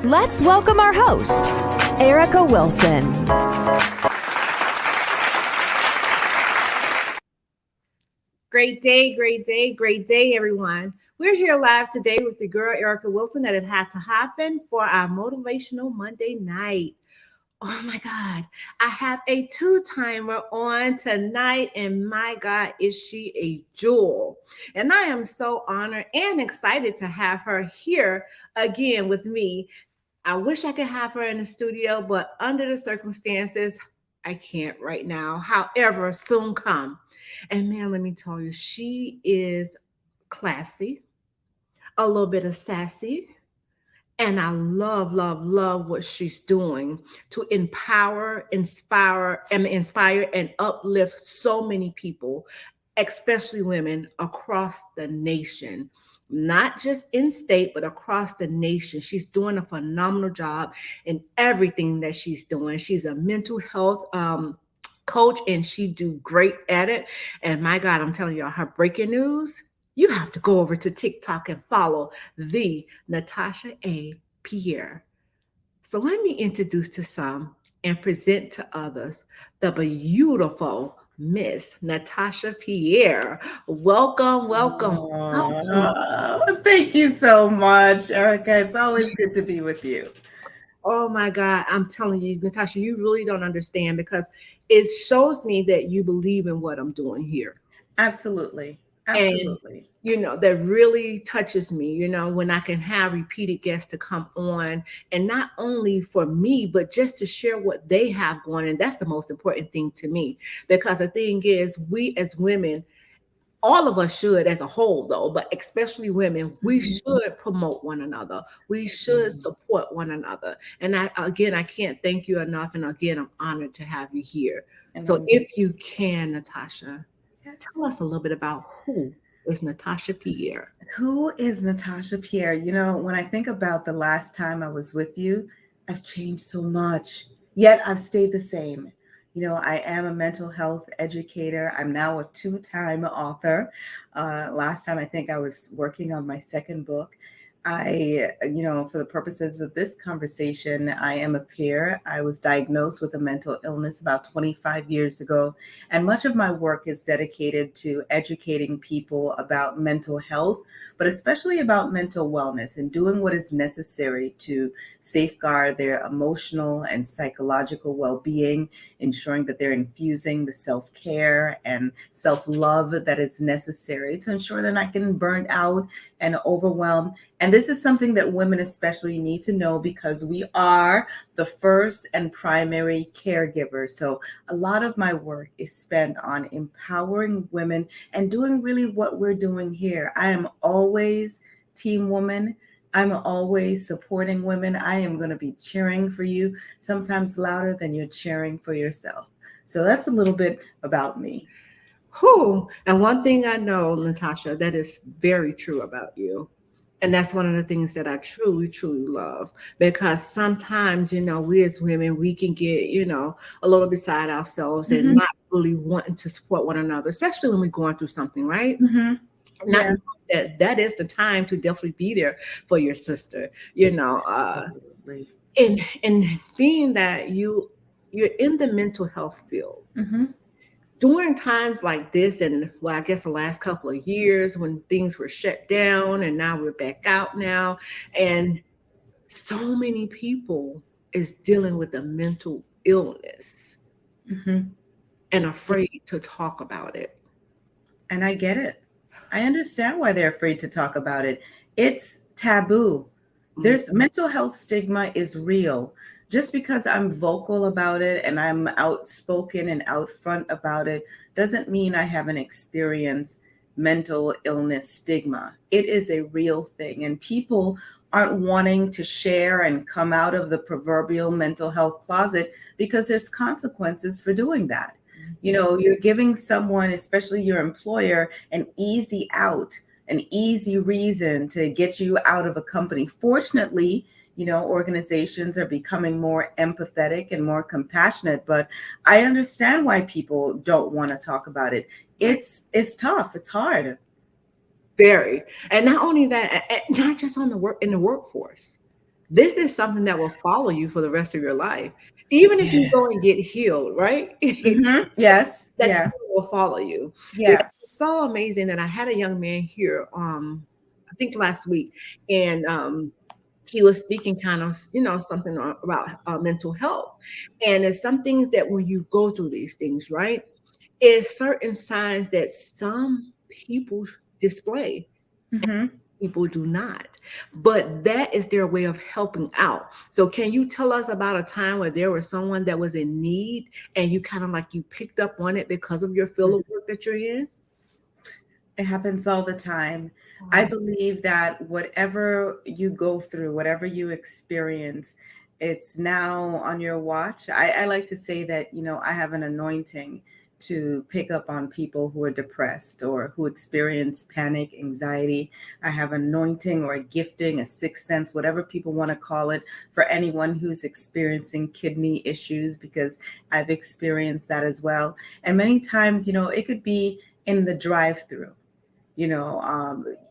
Let's welcome our host, Erica Wilson. Great day, everyone. We're here live today with the girl, Erica Wilson, that it had to happen for our Motivational Monday night. Oh my God, I have a two-timer on tonight, and my God, is she a jewel. And I am so honored and excited to have her here again with me. I wish I could have her in the studio, but under the circumstances, I can't right now. However, soon come. And man, let me tell you, she is classy, a little bit of sassy, and I love what she's doing to inspire and uplift so many people, especially women across the nation. Not just in state, but across the nation. She's doing a phenomenal job in everything that she's doing. She's a mental health coach, and she do great at it. And my God, I'm telling y'all, her breaking news, you have to go over to TikTok and follow the Natasha A. Pierre. So let me introduce to some and present to others the beautiful Miss Natasha Pierre. Welcome. Thank you so much, Erica. It's always good to be with you. Oh my God, I'm telling you, Natasha, you really don't understand, because it shows me that you believe in what I'm doing here. Absolutely. And, that really touches me, when I can have repeated guests to come on, and not only for me, but just to share what they have going. And that's the most important thing to me, because the thing is, we as women, all of us should as a whole though, but especially women, we should promote one another. We should support one another. And I can't thank you enough. And again, I'm honored to have you here. So if you can, Natasha, tell us a little bit about who is Natasha Pierre. Who is Natasha Pierre? When I think about the last time I was with you, I've changed so much, yet I've stayed the same. I am a mental health educator. I'm now a two-time author. Last time, I think I was working on my second book. For the purposes of this conversation, I am a peer. I was diagnosed with a mental illness about 25 years ago, and much of my work is dedicated to educating people about mental health, but especially about mental wellness and doing what is necessary to safeguard their emotional and psychological well-being, ensuring that they're infusing the self-care and self-love that is necessary to ensure they're not getting burnt out and overwhelmed. And this is something that women especially need to know, because we are the first and primary caregivers. So a lot of my work is spent on empowering women and doing really what we're doing here. I am always team woman. I'm always supporting women. I am going to be cheering for you, sometimes louder than you're cheering for yourself. So that's a little bit about me. And one thing I know, Natasha, that is very true about you. And that's one of the things that I truly, truly love, because sometimes, we as women, we can get, a little beside ourselves and not really wanting to support one another, especially when we're going through something, right? That is the time to definitely be there for your sister, Absolutely. And being that you're in the mental health field. During times like this, and I guess the last couple of years when things were shut down, and now we're back out now, and so many people is dealing with a mental illness and afraid to talk about it. And I get it. I understand why they're afraid to talk about it. It's taboo. There's mental health stigma is real. Just because I'm vocal about it and I'm outspoken and out front about it doesn't mean I haven't experienced mental illness stigma. It is a real thing, and people aren't wanting to share and come out of the proverbial mental health closet because there's consequences for doing that. You're giving someone, especially your employer, an easy out, an easy reason to get you out of a company. Fortunately, organizations are becoming more empathetic and more compassionate, but I understand why people don't want to talk about it. It's tough. It's hard. Very. And not only that, not just in the workforce. this is something that will follow you for the rest of your life. Even if you go Yes. and get healed, right? Yes. That Yeah. still will follow you. Yeah. It's so amazing that I had a young man here, I think last week, and he was speaking kind of, something about mental health. And there's some things that when you go through these things, right, is certain signs that some people display, Hmm. people do not. But that is their way of helping out. So can you tell us about a time where there was someone that was in need and you kind of like you picked up on it because of your field of work that you're in? It happens all the time. I believe that whatever you go through, whatever you experience, it's now on your watch. I like to say that, I have an anointing to pick up on people who are depressed or who experience panic, anxiety. I have anointing or a gifting, a sixth sense, whatever people want to call it, for anyone who's experiencing kidney issues, because I've experienced that as well. And many times, it could be in the drive-through.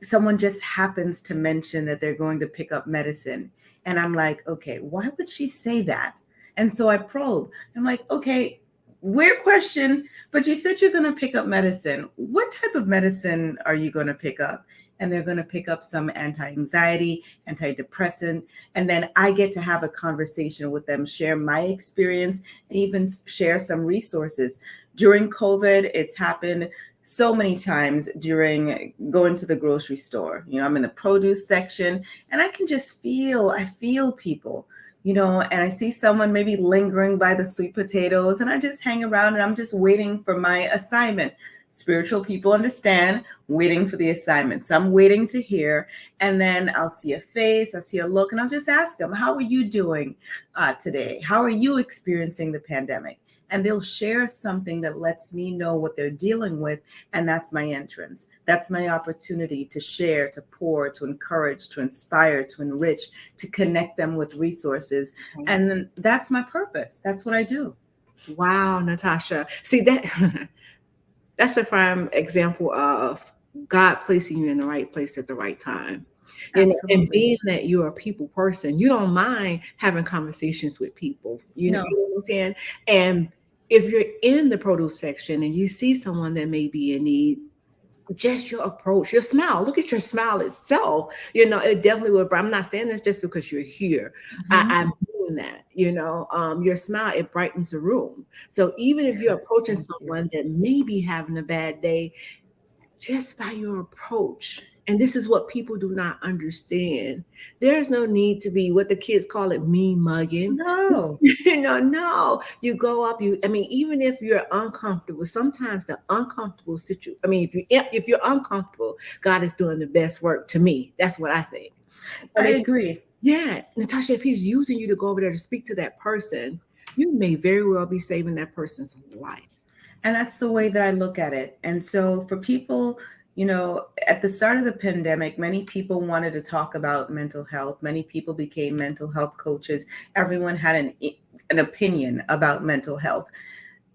Someone just happens to mention that they're going to pick up medicine. And I'm like, okay, why would she say that? And so I probe. I'm like, okay, weird question, but you said you're going to pick up medicine. What type of medicine are you going to pick up? And they're going to pick up some anti-anxiety, antidepressant. And then I get to have a conversation with them, share my experience, and even share some resources. During COVID, it's happened so many times during going to the grocery store. I'm in the produce section and I feel people, and I see someone maybe lingering by the sweet potatoes, and I just hang around and I'm just waiting for my assignment. Spiritual people understand waiting for the assignment. So I'm waiting to hear, and then I'll see a face, I'll see a look, and I'll just ask them, how are you doing today? How are you experiencing the pandemic? And they'll share something that lets me know what they're dealing with. And that's my entrance. That's my opportunity to share, to pour, to encourage, to inspire, to enrich, to connect them with resources. And then that's my purpose. That's what I do. Wow, Natasha. See that that's a prime example of God placing you in the right place at the right time. And Absolutely. being that you're a people person, you don't mind having conversations with people. No. You know what I'm saying? And if you're in the produce section and you see someone that may be in need, just your approach, your smile. Look at your smile itself. It definitely will. I'm not saying this just because you're here. I'm doing that. Your smile, it brightens the room. So even if you're approaching Thank you. someone that may be having a bad day, just by your approach. And this is what people do not understand. There's no need to be what the kids call it, mean mugging. No. No, you go up. Even if you're uncomfortable, sometimes the uncomfortable situation. If you're uncomfortable, God is doing the best work. To me, that's what I think. I And agree. Natasha, if He's using you to go over there to speak to that person, you may very well be saving that person's life. And that's the way that I look at it. And so for people, at the start of the pandemic, many people wanted to talk about mental health. Many people became mental health coaches. Everyone had an opinion about mental health.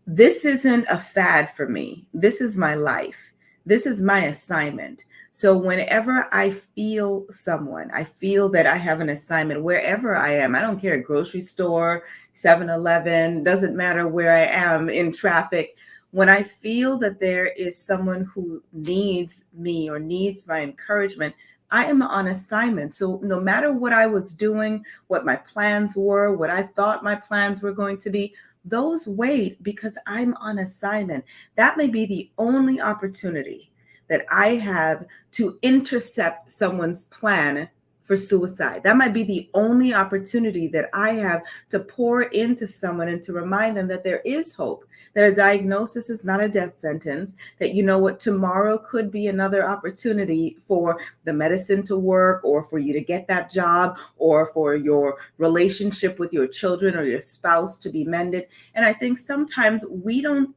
This isn't a fad for me. This is my life. This is my assignment. So whenever I feel someone, I feel that I have an assignment wherever I am. I don't care, grocery store, 7-Eleven, doesn't matter where I am in traffic. When I feel that there is someone who needs me or needs my encouragement, I am on assignment. So no matter what I was doing, what my plans were, what I thought my plans were going to be, those wait because I'm on assignment. That may be the only opportunity that I have to intercept someone's plan for suicide. That might be the only opportunity that I have to pour into someone and to remind them that there is hope, that a diagnosis is not a death sentence, that tomorrow could be another opportunity for the medicine to work, or for you to get that job, or for your relationship with your children or your spouse to be mended. And I think sometimes we don't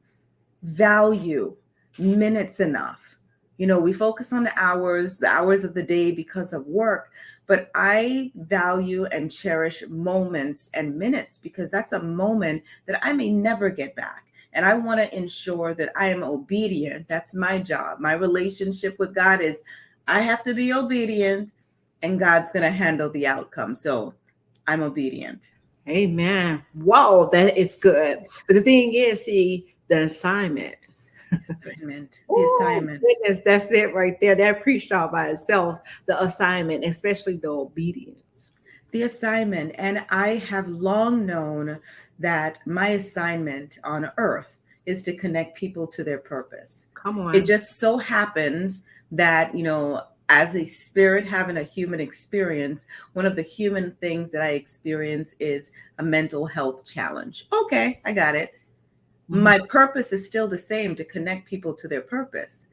value minutes enough. We focus on the hours of the day because of work, but I value and cherish moments and minutes, because that's a moment that I may never get back. And I want to ensure that I am obedient. That's my job. My relationship with God is I have to be obedient, and God's going to handle the outcome. So I'm obedient. Amen. Wow, that is good. But the thing is, see, the assignment. Assignment. The Oh, assignment. goodness, that's it right there. That preached all by itself. The assignment, especially the obedience. The assignment. And I have long known that my assignment on earth is to connect people to their purpose. Come on. It just so happens that, as a spirit having a human experience, one of the human things that I experience is a mental health challenge. Okay, I got it. My purpose is still the same, to connect people to their purpose.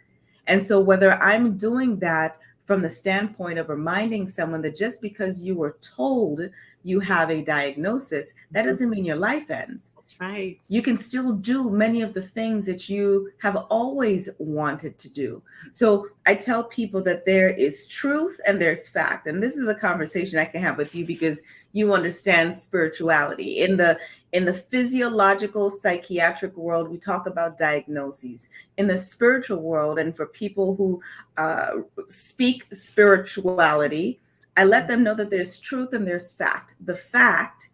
And so whether I'm doing that from the standpoint of reminding someone that just because you were told you have a diagnosis, that doesn't mean your life ends. That's right. You can still do many of the things that you have always wanted to do. So I tell people that there is truth and there's fact. And this is a conversation I can have with you because you understand spirituality. In the physiological psychiatric world, we talk about diagnoses. In the spiritual world, and for people who speak spirituality, I let them know that there's truth and there's fact. The fact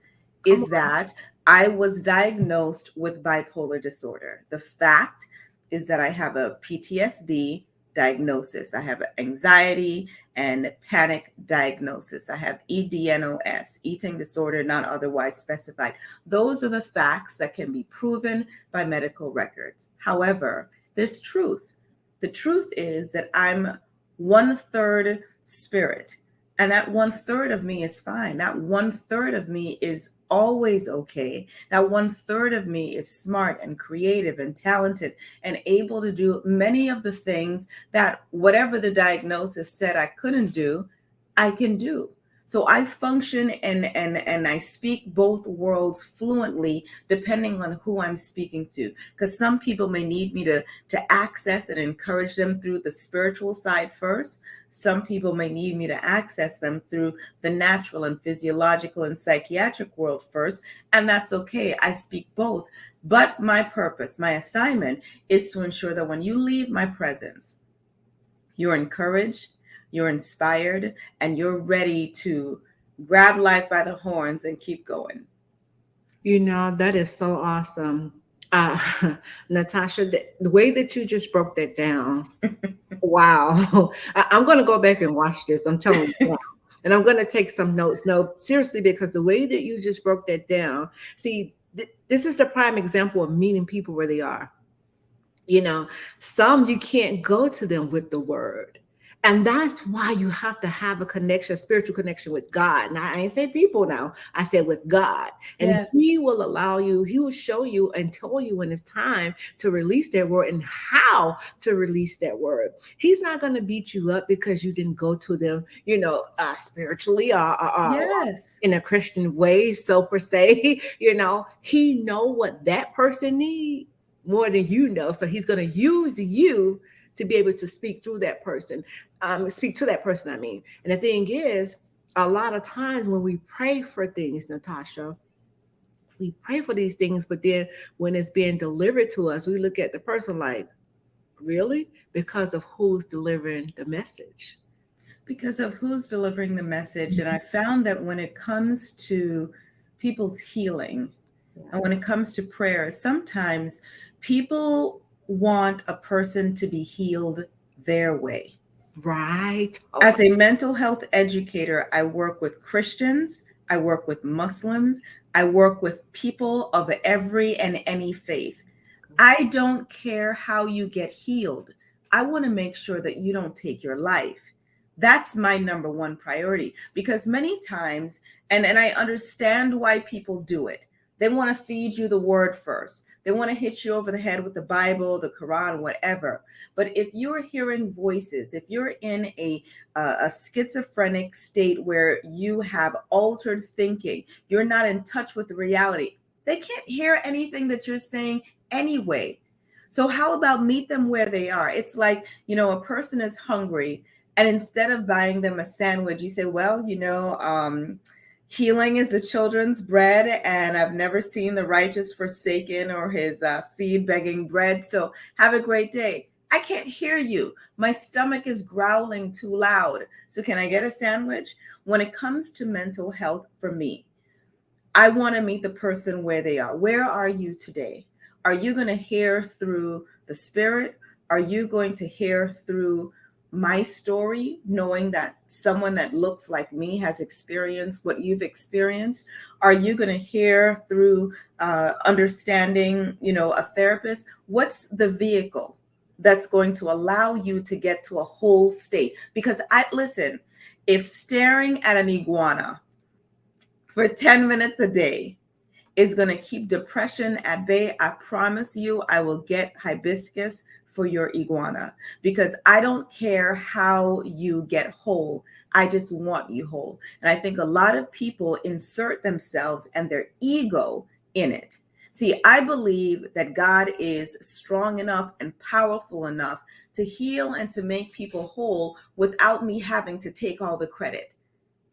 is that I was diagnosed with bipolar disorder. The fact is that I have a PTSD diagnosis. I have anxiety and panic diagnosis. I have EDNOS, eating disorder not otherwise specified. Those are the facts that can be proven by medical records. However, there's truth. The truth is that I'm 1/3 spirit. And that 1/3 of me is fine. That 1/3 of me is always okay. That 1/3 of me is smart and creative and talented and able to do many of the things that whatever the diagnosis said I couldn't do, I can do. So I function and I speak both worlds fluently depending on who I'm speaking to. Because some people may need me to access and encourage them through the spiritual side first. Some people may need me to access them through the natural and physiological and psychiatric world first. And that's okay. I speak both. But my purpose, my assignment is to ensure that when you leave my presence, you're encouraged, you're inspired, and you're ready to grab life by the horns and keep going. That is so awesome. Natasha, the way that you just broke that down, wow. I'm going to go back and watch this. I'm telling you. And I'm going to take some notes. No, seriously, because the way that you just broke that down, see, this is the prime example of meeting people where they are. Some you can't go to them with the word. And that's why you have to have a connection, a spiritual connection with God. Now, I ain't say people now. I said with God. And Yes. He will allow you, He will show you and tell you when it's time to release that word and how to release that word. He's not going to beat you up because you didn't go to them, spiritually or Yes. in a Christian way, so per se. He know what that person needs more than you know. So He's going to use you to be able to speak through that person, speak to that person, I mean. And the thing is, a lot of times when we pray for things, Natasha, we pray for these things, but then when it's being delivered to us, we look at the person like, really? Because of who's delivering the message. Because of who's delivering the message. And I found that when it comes to people's healing and when it comes to prayer, sometimes people want a person to be healed their way. Right. As a mental health educator, I work with Christians, I work with Muslims, I work with people of every and any faith. I don't care how you get healed. I want to make sure that you don't take your life. That's my number one priority, because many times, and I understand why people do it. They want to feed you the word first. They want to hit you over the head with the Bible, the Quran, whatever. But if you're hearing voices, if you're in a schizophrenic state where you have altered thinking, you're not in touch with the reality, they can't hear anything that you're saying anyway. So how about meet them where they are? It's like, a person is hungry, and instead of buying them a sandwich, you say, well, healing is the children's bread, and I've never seen the righteous forsaken or his seed begging bread. So have a great day. I can't hear you. My stomach is growling too loud. So can I get a sandwich? When it comes to mental health for me, I want to meet the person where they are. Where are you today? Are you going to hear through the spirit? Are you going to hear through my story, knowing that someone that looks like me has experienced what you've experienced? Are you going to hear through understanding, a therapist? What's the vehicle that's going to allow you to get to a whole state? Because listen, if staring at an iguana for 10 minutes a day is going to keep depression at bay, I promise you I will get hibiscus for your iguana, because I don't care how you get whole. I just want you whole. And I think a lot of people insert themselves and their ego in it. See, I believe that God is strong enough and powerful enough to heal and to make people whole without me having to take all the credit.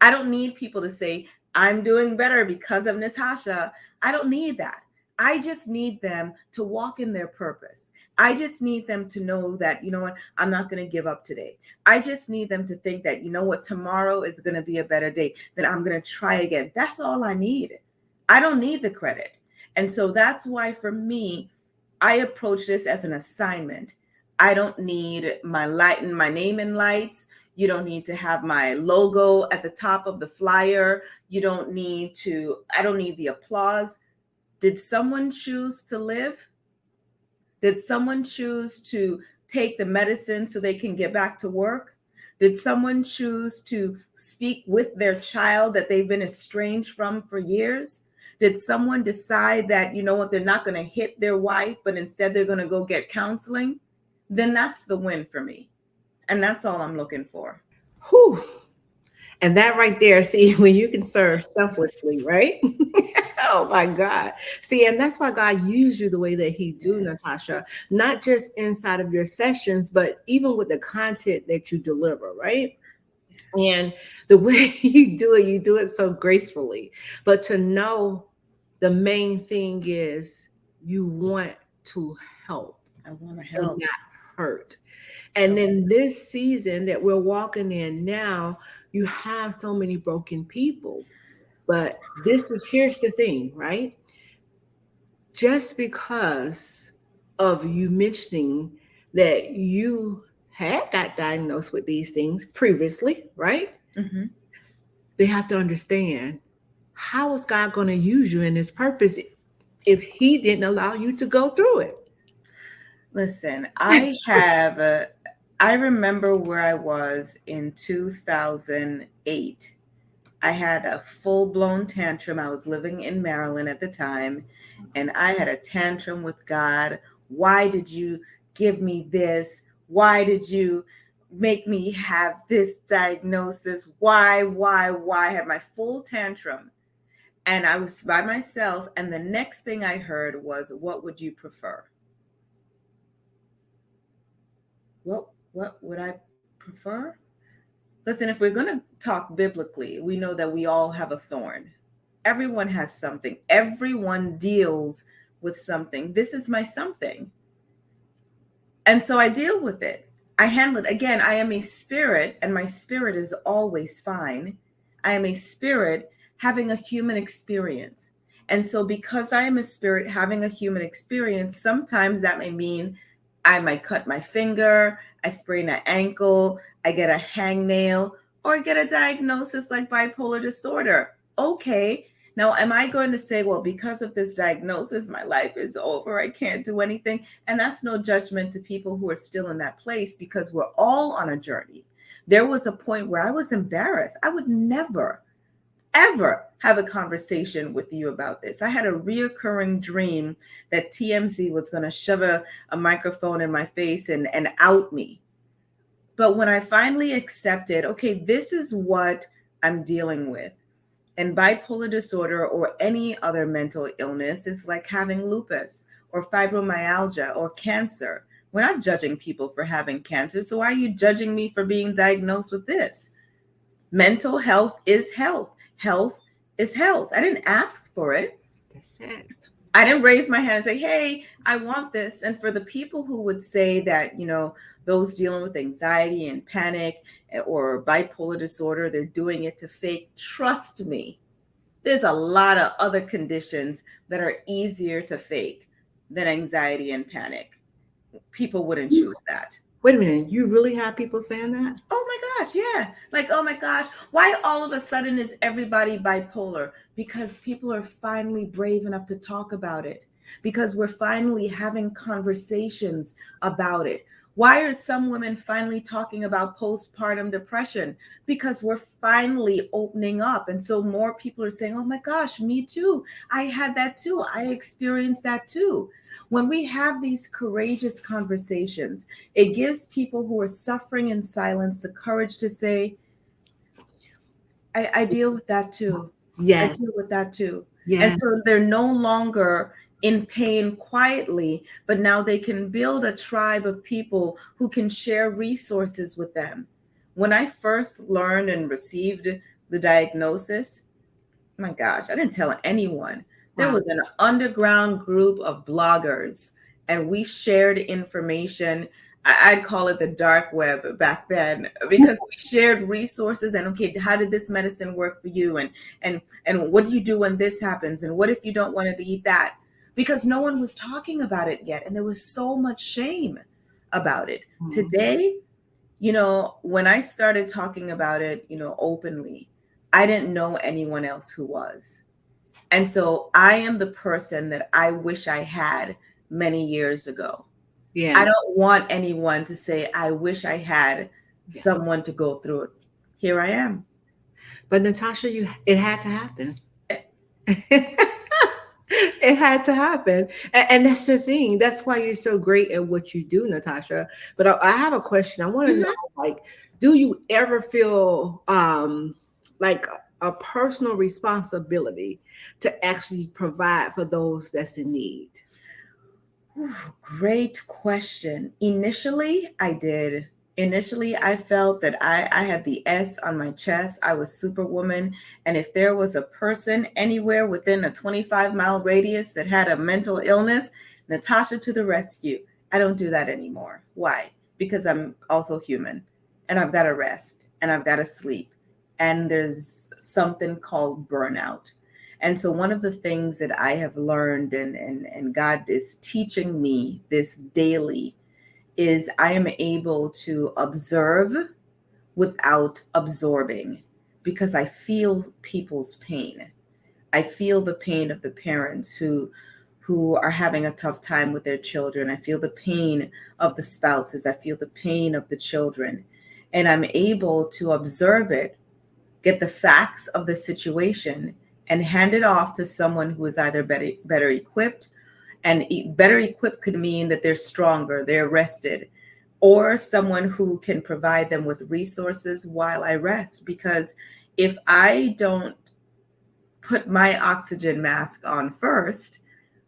I don't need people to say, I'm doing better because of Natasha. I don't need that. I just need them to walk in their purpose. I just need them to know that, you know what, I'm not going to give up today. I just need them to think that, you know what, tomorrow is going to be a better day, that I'm going to try again. That's all I need. I don't need the credit. And so that's why for me, I approach this as an assignment. I don't need my name in lights. You don't need to have my logo at the top of the flyer. I don't need the applause. Did someone choose to live? Did someone choose to take the medicine so they can get back to work? Did someone choose to speak with their child that they've been estranged from for years? Did someone decide that, you know what, they're not going to hit their wife, but instead they're going to go get counseling? Then that's the win for me. And that's all I'm looking for. Whew. And that right there, see, when you can serve selflessly, right? Oh my God. See, and that's why God used you the way that he do, Natasha, not just inside of your sessions, but even with the content that you deliver, right? And the way you do it so gracefully. But to know the main thing is you want to help. I want to And help. not hurt. And in this season that we're walking in now, you have so many broken people. But here's the thing, right? Just because of you mentioning that you had got diagnosed with these things previously, right? Mm-hmm. They have to understand, how is God going to use you in his purpose if he didn't allow you to go through it? Listen, I remember where I was in 2008. I had a full-blown tantrum. I was living in Maryland at the time, and I had a tantrum with God. Why did you give me this? Why did you make me have this diagnosis? Why? I had my full tantrum, and I was by myself, and the next thing I heard was, what would you prefer? What would I prefer? Listen, if we're going to talk biblically, we know that we all have a thorn. Everyone has something. Everyone deals with something. This is my something. And so I deal with it. I handle it. Again, I am a spirit, and my spirit is always fine. I am a spirit having a human experience. And so because I am a spirit having a human experience, sometimes that may mean I might cut my finger, I sprain an ankle, I get a hangnail, or get a diagnosis like bipolar disorder. Okay, now am I going to say, well, because of this diagnosis, my life is over, I can't do anything? And that's no judgment to people who are still in that place, because we're all on a journey. There was a point where I was embarrassed. I would never, ever have a conversation with you about this. I had a reoccurring dream that TMZ was going to shove a microphone in my face and out me. But when I finally accepted, okay, this is what I'm dealing with. And bipolar disorder or any other mental illness is like having lupus or fibromyalgia or cancer. We're not judging people for having cancer. So why are you judging me for being diagnosed with this? Mental health is health. Health is health. I didn't ask for it. That's it. I didn't raise my hand and say, hey, I want this. And for the people who would say that, those dealing with anxiety and panic or bipolar disorder, they're doing it to fake, trust me, There's a lot of other conditions that are easier to fake than anxiety and panic. People wouldn't choose that. Wait a minute, you really have people saying that? Oh my gosh, yeah. Like, oh my gosh, why all of a sudden is everybody bipolar? Because people are finally brave enough to talk about it. Because we're finally having conversations about it. Why are some women finally talking about postpartum depression? Because we're finally opening up. And so more people are saying, oh my gosh, me too. I had that too. I experienced that too. When we have these courageous conversations, it gives people who are suffering in silence the courage to say, I deal with that too. I Yes. deal with that too. And Yes. so they're no longer in pain quietly, but now they can build a tribe of people who can share resources with them. When I first learned and received the diagnosis, my gosh, I didn't tell anyone. There Wow. was an underground group of bloggers, and we shared information. I'd call it the dark web back then, because we shared resources and, okay, how did this medicine work for you? And what do you do when this happens? And what if you don't want to eat that? Because no one was talking about it yet. And there was so much shame about it. Today, when I started talking about it, openly, I didn't know anyone else who was. And so I am the person that I wish I had many years ago. Yeah. I don't want anyone to say, I wish I had someone to go through it. Here I am. But Natasha, it had to happen. It had to happen. And that's the thing. That's why you're so great at what you do, Natasha. But I have a question. I want to know, like, do you ever feel like a personal responsibility to actually provide for those that's in need? Ooh, great question. Initially, I did. Initially, I felt that I had the S on my chest. I was Superwoman. And if there was a person anywhere within a 25-mile radius that had a mental illness, Natasha to the rescue. I don't do that anymore. Why? Because I'm also human, and I've got to rest, and I've got to sleep. And there's something called burnout. And so one of the things that I have learned, and God is teaching me this daily, is I am able to observe without absorbing, because I feel people's pain. I feel the pain of the parents who are having a tough time with their children. I feel the pain of the spouses. I feel the pain of the children. And I'm able to observe it, get the facts of the situation, and hand it off to someone who is either better equipped. And better equipped could mean that they're stronger, they're rested, or someone who can provide them with resources while I rest. Because if I don't put my oxygen mask on first,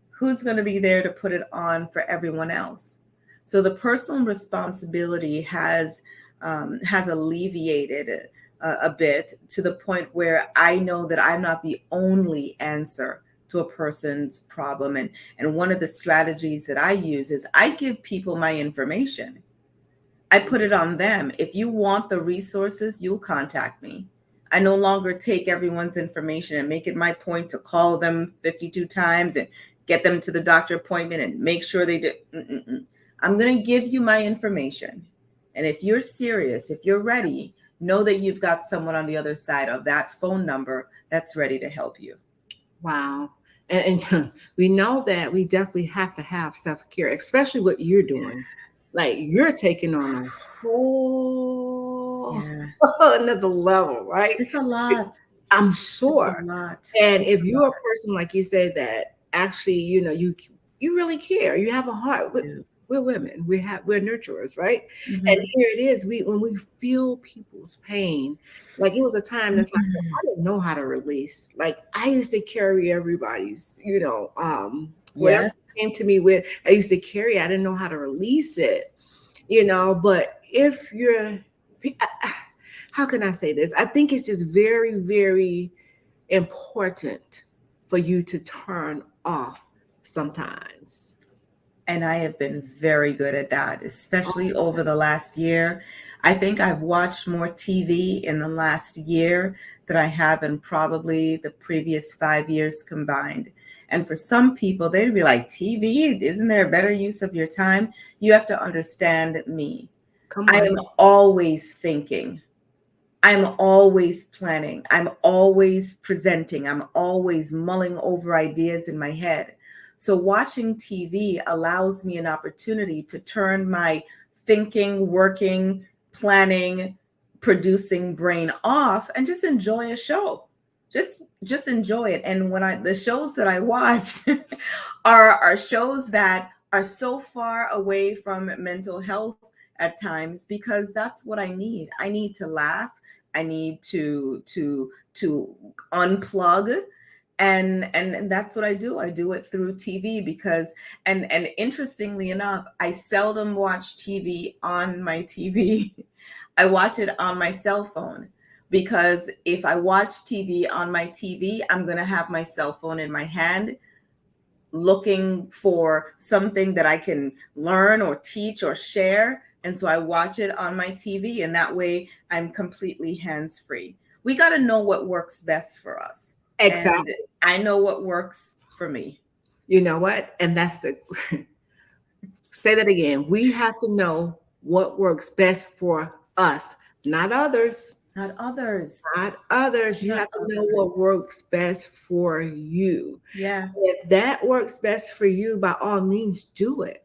who's going to be there to put it on for everyone else? So the personal responsibility has alleviated a bit, to the point where I know that I'm not the only answer to a person's problem. And one of the strategies that I use is I give people my information. I put it on them. If you want the resources, you'll contact me. I no longer take everyone's information and make it my point to call them 52 times and get them to the doctor appointment and make sure they do. I'm going to give you my information. And if you're serious, if you're ready, know that you've got someone on the other side of that phone number that's ready to help you. Wow. And we know that we definitely have to have self-care, especially what you're doing. Yes. Like, you're taking on a whole Yeah. another level, right? It's a lot. I'm It's sure. a lot. And It's if a you're a lot. person, like you said, that actually, you really care, you have a heart. We're women. We're nurturers, right? Mhm. And here it is. When we feel people's pain, like it was a time that I didn't know how to release. Like, I used to carry everybody's, whatever Yes. came to me with, I used to carry. I didn't know how to release it, But if you're, how can I say this? I think it's just very, very important for you to turn off sometimes. And I have been very good at that, especially over the last year. I think I've watched more TV in the last year than I have in probably the previous 5 years combined. And for some people, they'd be like, TV, isn't there a better use of your time? You have to understand me. Come I on. am always thinking. I'm always planning. I'm always presenting. I'm always mulling over ideas in my head. So watching TV allows me an opportunity to turn my thinking, working, planning, producing brain off and just enjoy a show. Just enjoy it. And the shows that I watch are shows that are so far away from mental health at times, because that's what I need. I need to laugh. I need to unplug, and that's what I do. I do it through TV because and interestingly enough, I seldom watch TV on my TV. I watch it on my cell phone, because if I watch TV on my TV, I'm going to have my cell phone in my hand looking for something that I can learn or teach or share. And so I watch it on my TV, and that way I'm completely hands-free. We got to know what works best for us. Exactly. And I know what works for me. You know what? And that's say that again. We have to know what works best for us, not others. Not others. Not others. You have to know what works best for you. Yeah. If that works best for you, by all means, do it.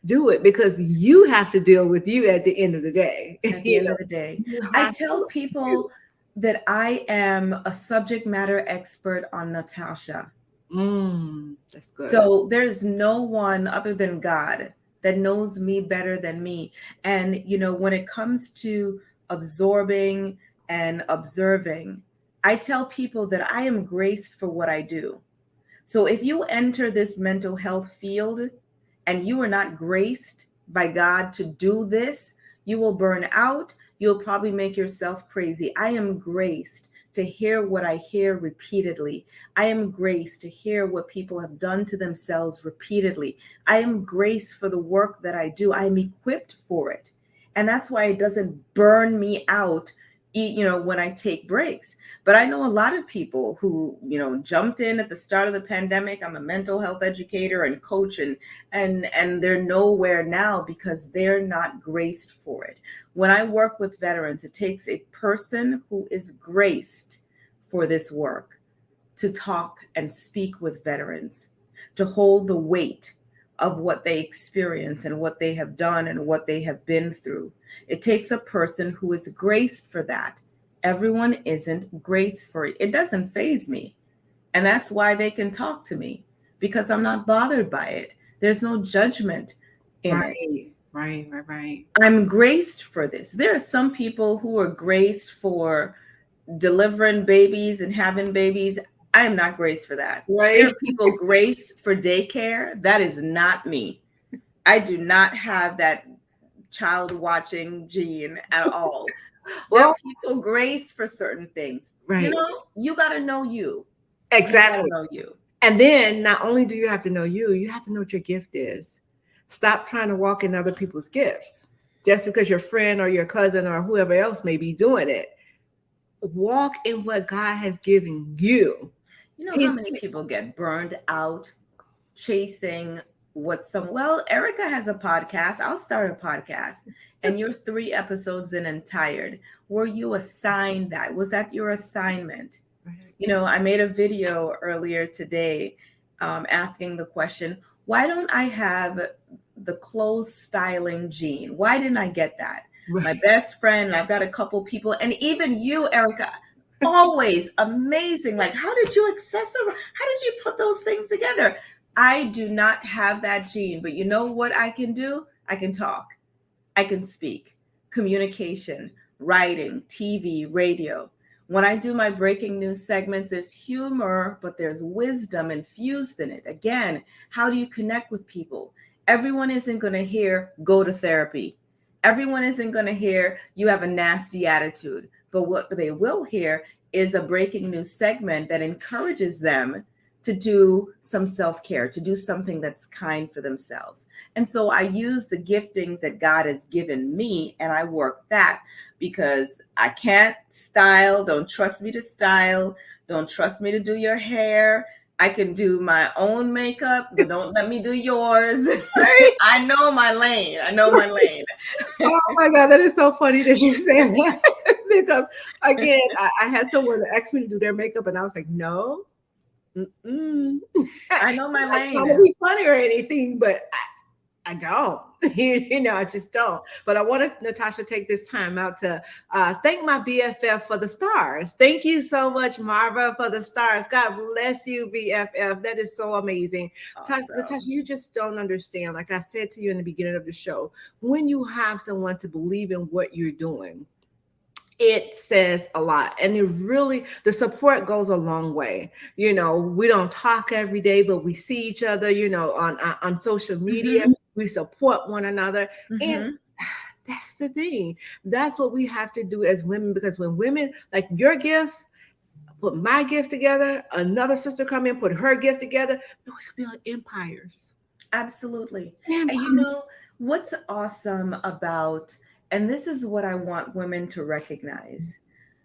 Do it, because you have to deal with you at the end of the day. At the end of the day. I tell people that I am a subject matter expert on Natasha. That's good. So there's no one other than God that knows me better than me. And, when it comes to absorbing and observing, I tell people that I am graced for what I do. So if you enter this mental health field and you are not graced by God to do this, you will burn out. You'll probably make yourself crazy. I am graced to hear what I hear repeatedly. I am graced to hear what people have done to themselves repeatedly. I am graced for the work that I do. I am equipped for it. And that's why it doesn't burn me out, when I take breaks. But I know a lot of people who, jumped in at the start of the pandemic. I'm a mental health educator and coach, and they're nowhere now because they're not graced for it. When I work with veterans, it takes a person who is graced for this work to talk and speak with veterans, to hold the weight of what they experience and what they have done and what they have been through. It takes a person who is graced for that. Everyone isn't graced for it. It doesn't faze me. And that's why they can talk to me, because I'm not bothered by it. There's no judgment in it. Right. I'm graced for this. There are some people who are graced for delivering babies and having babies. I am not graced for that. Right. There are people graced for daycare. That is not me. I do not have that child watching gene at all. There are people graced for certain things. Right. You got to know you. Exactly. You gotta know you. And then not only do you have to know you have to know what your gift is. Stop trying to walk in other people's gifts just because your friend or your cousin or whoever else may be doing it. Walk in what God has given you. You know how many people get burned out chasing Erica has a podcast. I'll start a podcast. And you're 3 episodes in and tired. Were you assigned that? Was that your assignment? Right. I made a video earlier today asking the question, why don't I have the clothes styling gene? Why didn't I get that? Right. My best friend, I've got a couple people, and even you, Erica, always amazing. Like, how did you put those things together? I do not have that gene, but you know what I can do? I can talk. I can speak. Communication, writing, TV, radio. When I do my breaking news segments, there's humor, but there's wisdom infused in it. Again, how do you connect with people? Everyone isn't going to hear, go to therapy. Everyone isn't going to hear, you have a nasty attitude. But what they will hear is a breaking news segment that encourages them to do some self-care, to do something that's kind for themselves. And so I use the giftings that God has given me and I work that, because I can't style. Don't trust me to style. Don't trust me to do your hair. I can do my own makeup, but don't let me do yours. Right? I know my lane. I know my lane. Oh my God, that is so funny that you said that. Because again, I had someone that asked me to do their makeup, and I was like, no. I know my I'm not trying to lane. be funny or anything, but I don't. I just don't. But I wanted Natasha to take this time out to thank my BFF for the stars. Thank you so much, Marva, for the stars. God bless you, BFF. That is so amazing. Awesome. Natasha, you just don't understand. Like I said to you in the beginning of the show, when you have someone to believe in what you're doing, it says a lot, and the support goes a long way. We don't talk every day, but we see each other, on social media. We support one another. And that's the thing. That's what we have to do as women, because when women, like your gift, put my gift together, another sister come in, put her gift together, we could be like empires. Absolutely. Empires. And what's awesome about, and this is what I want women to recognize.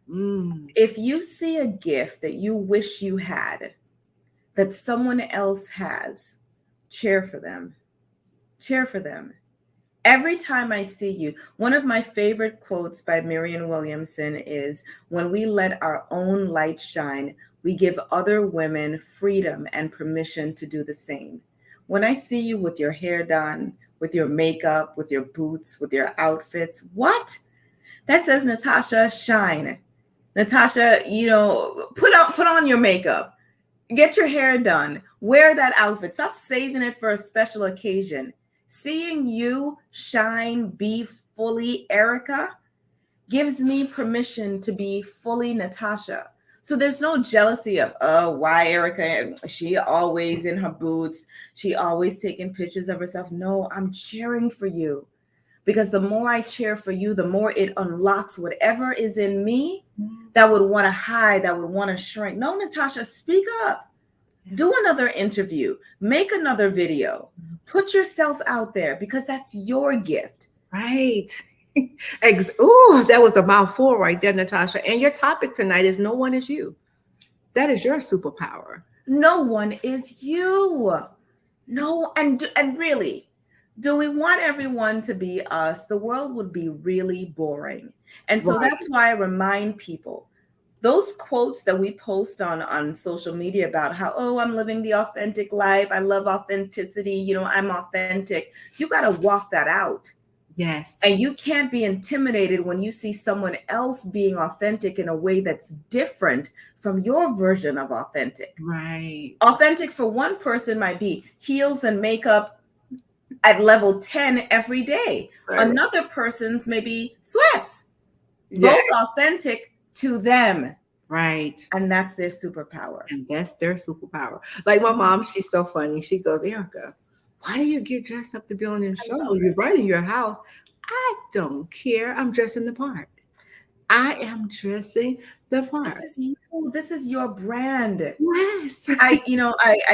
If you see a gift that you wish you had, that someone else has, cheer for them. Cheer for them. Every time I see you, one of my favorite quotes by Marianne Williamson is, when we let our own light shine, we give other women freedom and permission to do the same. When I see you with your hair done, with your makeup, with your boots, with your outfits, what? That says, Natasha, shine. Natasha, put on your makeup. Get your hair done. Wear that outfit. Stop saving it for a special occasion. Seeing you shine, be fully Erica, gives me permission to be fully Natasha. So there's no jealousy of, oh, why Erica? She always in her boots. She always taking pictures of herself. No, I'm cheering for you. Because the more I cheer for you, the more it unlocks whatever is in me that would want to hide, that would want to shrink. No, Natasha, speak up. Do another interview. Make another video. Put yourself out there, because that's your gift. Right. Oh, that was a mouthful right there, Natasha. And your topic tonight is no one is you. That is your superpower. No one is you. No, and really, do we want everyone to be us? The world would be really boring. And so that's why I remind people, those quotes that we post on social media about how, oh, I'm living the authentic life. I love authenticity. I'm authentic. You got to walk that out. Yes. And you can't be intimidated when you see someone else being authentic in a way that's different from your version of authentic. Right. Authentic for one person might be heels and makeup at level 10 every day. Right. Another person's maybe sweats. Both authentic to them. Right. And that's their superpower. And that's their superpower. Like my mom, she's so funny. She goes, Erica, why do you get dressed up to be on your show? You're right in your house. I don't care. I'm dressing the part. I am dressing the part. This is you. This is your brand. Yes. I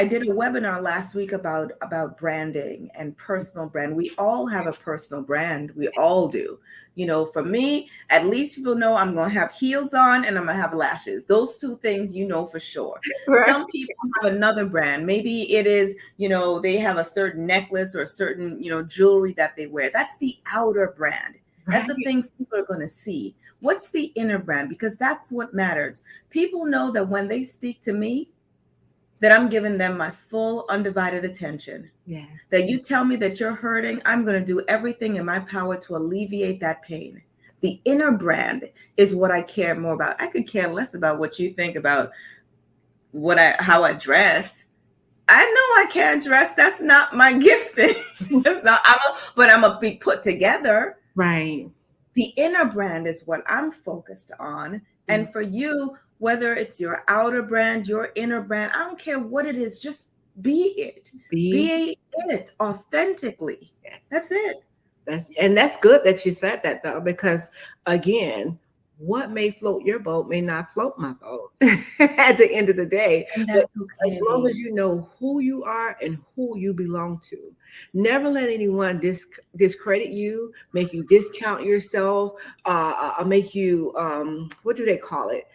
did a webinar last week about branding and personal brand. We all have a personal brand. We all do. For me, at least people know I'm going to have heels on and I'm going to have lashes. Those two things, for sure. Right. Some people have another brand. Maybe it is, they have a certain necklace or a certain, jewelry that they wear. That's the outer brand. That's the things people are going to see. What's the inner brand? Because that's what matters. People know that when they speak to me, that I'm giving them my full undivided attention. Yeah. That you tell me that you're hurting, I'm going to do everything in my power to alleviate that pain. The inner brand is what I care more about. I could care less about what you think about how I dress. I know I can't dress. That's not my gifting. But I'm a be put together. Right. The inner brand is what I'm focused on. And for you, whether it's your outer brand, your inner brand, I don't care what it is, just be it. Be it authentically. Yes. That's it. That's good that you said that, though, because again, what may float your boat may not float my boat at the end of the day. And But that's as okay. long as you know who you are and who you belong to, never let anyone discredit you, make you discount yourself, make you, what do they call it?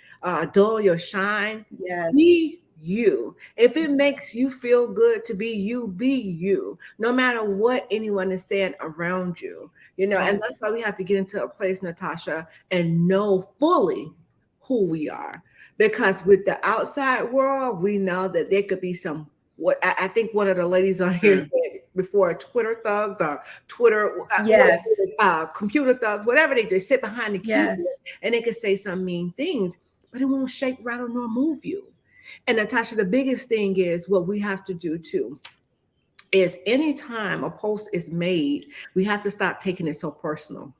Dull your shine. Yes. Be you. If it makes you feel good to be you, be you, no matter what anyone is saying around you. And Yes. that's why we have to get into a place, Natasha, and know fully who we are. Because with the outside world, we know that there could be some, what I think one of the ladies on here said before, Twitter thugs or Twitter, Yes. computer thugs, whatever they do, sit behind the keyboard Yes. and they can say some mean things, but it won't shake, rattle, nor move you. And Natasha, the biggest thing is what we have to do too is anytime a post is made, we have to stop taking it so personal.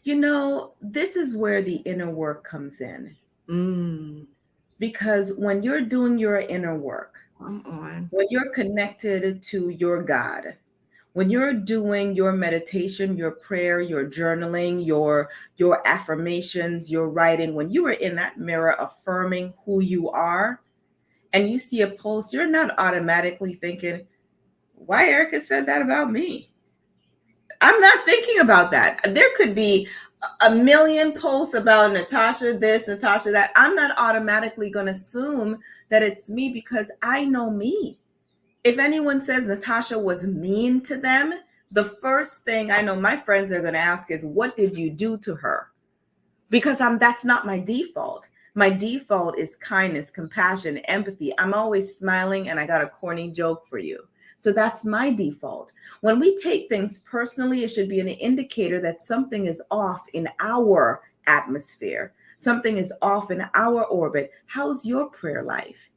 This is where the inner work comes in. Mm, Because when you're doing your inner work, come on. when you're connected to your God, when you're doing your meditation, your prayer, your journaling, your affirmations, your writing, when you are in that mirror affirming who you are, and you see a post, you're not automatically thinking, why Erica said that about me? I'm not thinking about that. There could be a million posts about Natasha this, Natasha that. I'm not automatically going to assume that it's me because I know me. If anyone says Natasha was mean to them, the first thing I know my friends are going to ask is, what did you do to her? Because that's not my default. My default is kindness, compassion, empathy. I'm always smiling, and I got a corny joke for you. So that's my default. When we take things personally, it should be an indicator that something is off in our atmosphere. Something is off in our orbit. How's your prayer life?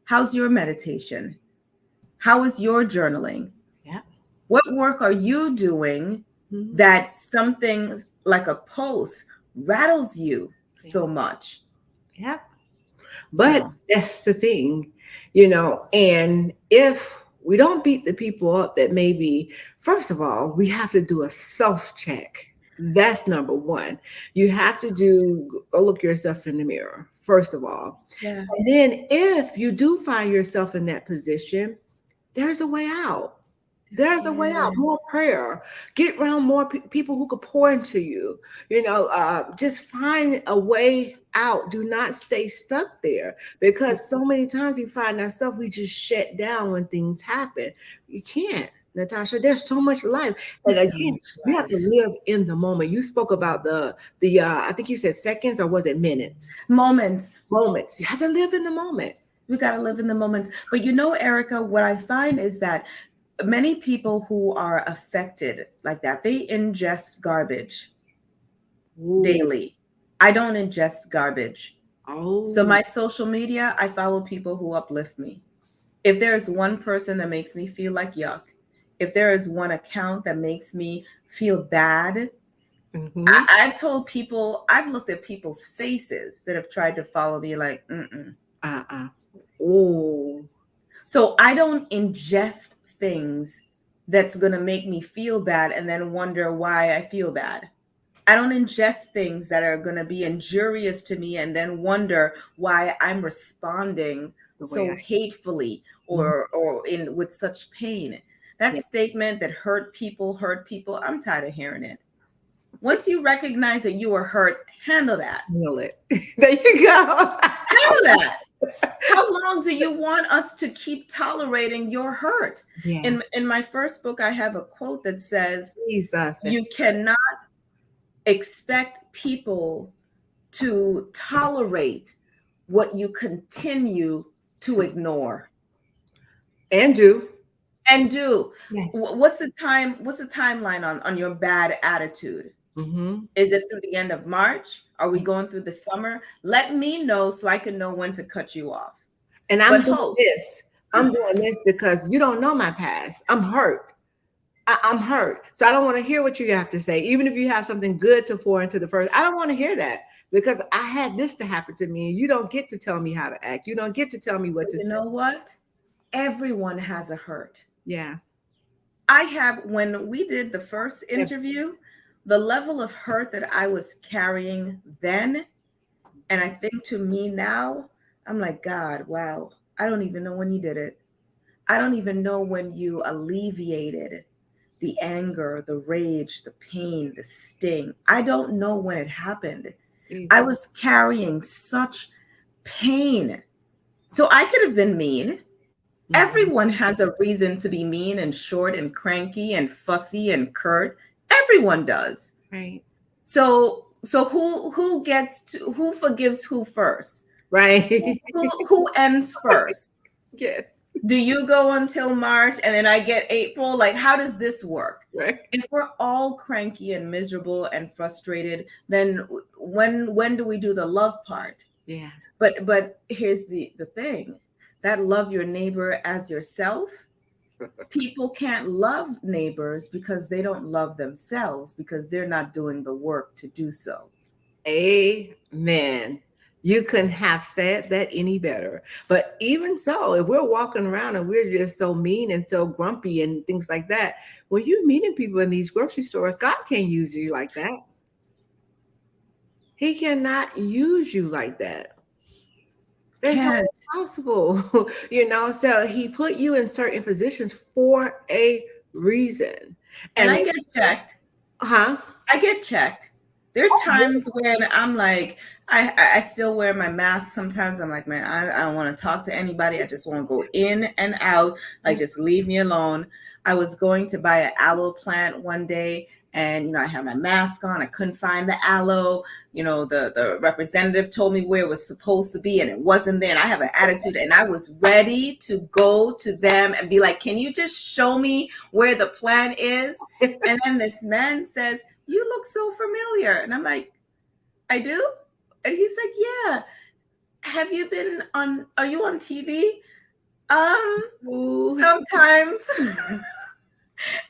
How's your meditation? How is your journaling? Yeah. What work are you doing that something like a post rattles you so much? Yeah. But that's the thing, and if we don't beat the people up that maybe, first of all, we have to do a self-check. That's number one. You have to go look yourself in the mirror, first of all. Yeah. And then if you do find yourself in that position, there's a way out. There's a way out. More prayer. Get around more people who could pour into you. Just find a way out. Do not stay stuck there, because so many times we find ourselves, we just shut down when things happen. You can't, Natasha. There's so much life, and again, you have to live in the moment. You spoke about the I think you said seconds, or was it minutes? Moments. You have to live in the moment. We got to live in the moment. But Erica, what I find is that many people who are affected like that, they ingest garbage daily. I don't ingest garbage. So my social media, I follow people who uplift me. If there's one person that makes me feel like yuck, if there is one account that makes me feel bad, I've told people, I've looked at people's faces that have tried to follow me like, So I don't ingest things that's going to make me feel bad and then wonder why I feel bad. I don't ingest things that are going to be injurious to me and then wonder why I'm responding so hatefully or with such pain. That statement that hurt people, I'm tired of hearing it. Once you recognize that you are hurt, handle that. Handle it. There you go. Handle that. How long do you want us to keep tolerating your hurt? Yeah. In my first book, I have a quote that says, you cannot expect people to tolerate what you continue to ignore. And do. Yeah. What's the timeline on your bad attitude? Is it through the end of March? Are we going through the summer? Let me know so I can know when to cut you off. And I'm doing this. I'm doing this because you don't know my past. I'm hurt. I'm hurt. So I don't want to hear what you have to say. Even if you have something good to pour into the first, I don't want to hear that, because I had this to happen to me. And you don't get to tell me how to act. You don't get to tell me what to say. You know what? Everyone has a hurt. Yeah. When we did the first interview, the level of hurt that I was carrying then, and I think to me now, I'm like, God, wow, I don't even know when you did it. I don't even know when you alleviated the anger, the rage, the pain, the sting. I don't know when it happened. I Jesus. was carrying such pain. So I could have been mean. Mhm. Everyone has a reason to be mean and short and cranky and fussy and curt. Everyone does. Right. So who forgives who first? Right. Who ends first? Yes. Do you go until March and then I get April? Like, how does this work? Right. If we're all cranky and miserable and frustrated, then when do we do the love part? Yeah. But here's the thing, that love your neighbor as yourself. People can't love neighbors because they don't love themselves, because they're not doing the work to do so. Amen. You couldn't have said that any better. But even so, if we're walking around and we're just so mean and so grumpy and things like that, when you're meeting people in these grocery stores, God can't use you like that. He cannot use you like that. There's no way Can't. possible, So he put you in certain positions for a reason. And And I get checked. huh? I get checked. There are Oh, times when I'm like, I still wear my mask. Sometimes I'm like, man, I don't want to talk to anybody. I just want to go in and out. Like, just leave me alone. I was going to buy an aloe plant one day, and I had my mask on. I couldn't find the aloe. The representative told me where it was supposed to be, and it wasn't there. And I have an attitude, and I was ready to go to them and be like, can you just show me where the plant is? And then this man says, you look so familiar. And I'm like, I do? And he's like, yeah. Are you on TV? Ooh. Sometimes.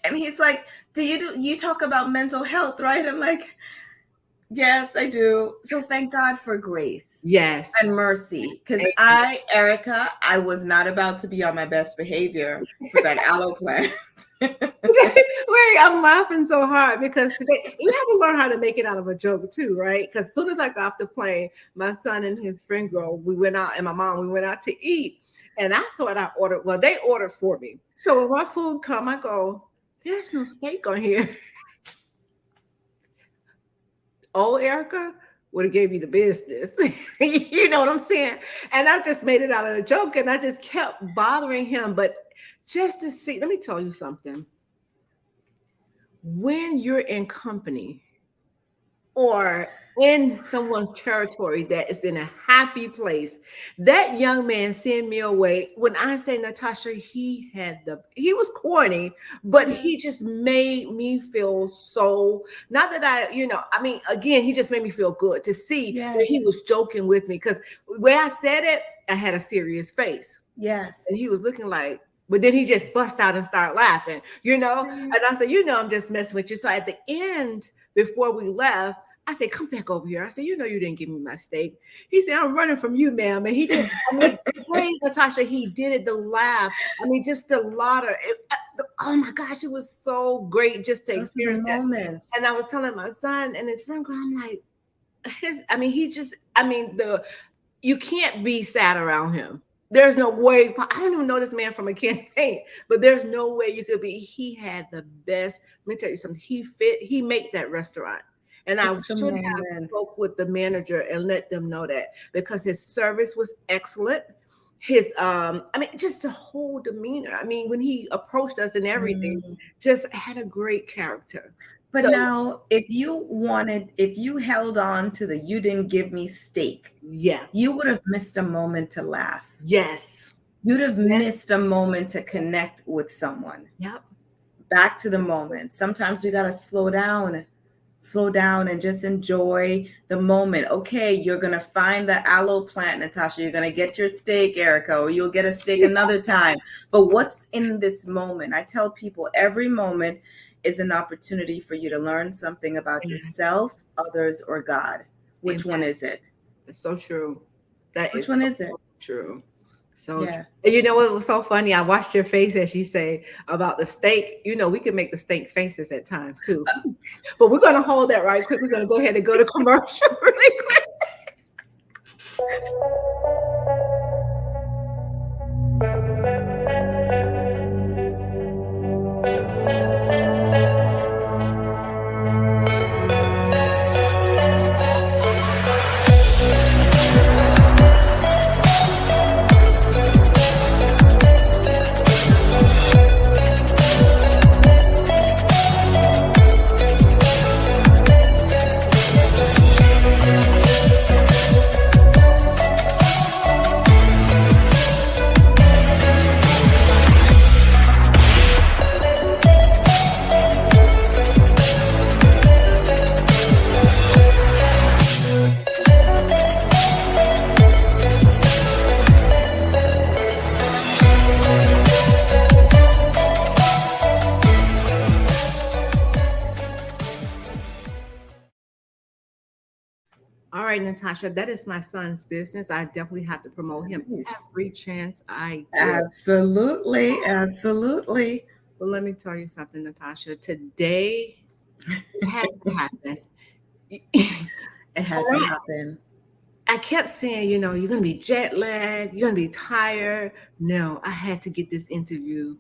And he's like, you talk about mental health, right? I'm like, yes, I do. So thank God for grace. Yes. And mercy. Because Erica, I was not about to be on my best behavior for that aloe plant. Wait, I'm laughing so hard because today you have to learn how to make it out of a joke too, right? Because as soon as I got off the plane, my son and his friend girl, we went out, and my mom, we went out to eat. And I thought I ordered, well, they ordered for me. So when my food come, I go, there's no steak on here. Oh, Erica would have gave me the business. You know what I'm saying? And I just made it out of a joke, and I just kept bothering him. But just to see, let me tell you something. When you're in company or in someone's territory that is in a happy place, that young man sent me away. When I say Natasha, he was corny, but he just made me feel so, not that again, he just made me feel good to see that he was joking with me, because where I said it, I had a serious face. Yes. And he was looking like, but then he just bust out and started laughing, and I said, I'm just messing with you. So at the end, before we left, I said, come back over here. I said, you didn't give me my steak. He said, I'm running from you, ma'am. And he just, the way Natasha, he did it, the laugh. Just the laughter. Oh my gosh, it was so great just to experience that. Moments. And I was telling my son and his friend, I'm like, you can't be sad around him. There's no way. I don't even know this man from a can of paint, but there's no way you could be. He had the best. Let me tell you something. He made that restaurant. And I should have spoke with the manager and let them know that, because his service was excellent. His, just the whole demeanor. When he approached us and everything, just had a great character. But now, if you held on to the "you didn't give me steak," you would have missed a moment to laugh. Yes. You'd have missed a moment to connect with someone. Yep. Back to the moment. Sometimes we got to slow down and just enjoy the moment. Okay, you're going to find the aloe plant, Natasha. You're going to get your steak, Erica, or you'll get a steak another time. But what's in this moment? I tell people every moment is an opportunity for you to learn something about yourself, others, or God. Which one is it? It's so true. Which one is it? True. So, Yeah. you know what was so funny? I watched your face as you say about the steak. You know, we can make the steak faces at times too. But we're going to hold that right quick. We're going to go ahead and go to commercial really quick. All right, Natasha, that is my son's business. I definitely have to promote him Nice. every chance I get. Absolutely. Absolutely. But let me tell you something, Natasha. Today it had to happen. It had to happen. I kept saying, you know, you're going to be jet lagged, you're going to be tired. No, I had to get this interview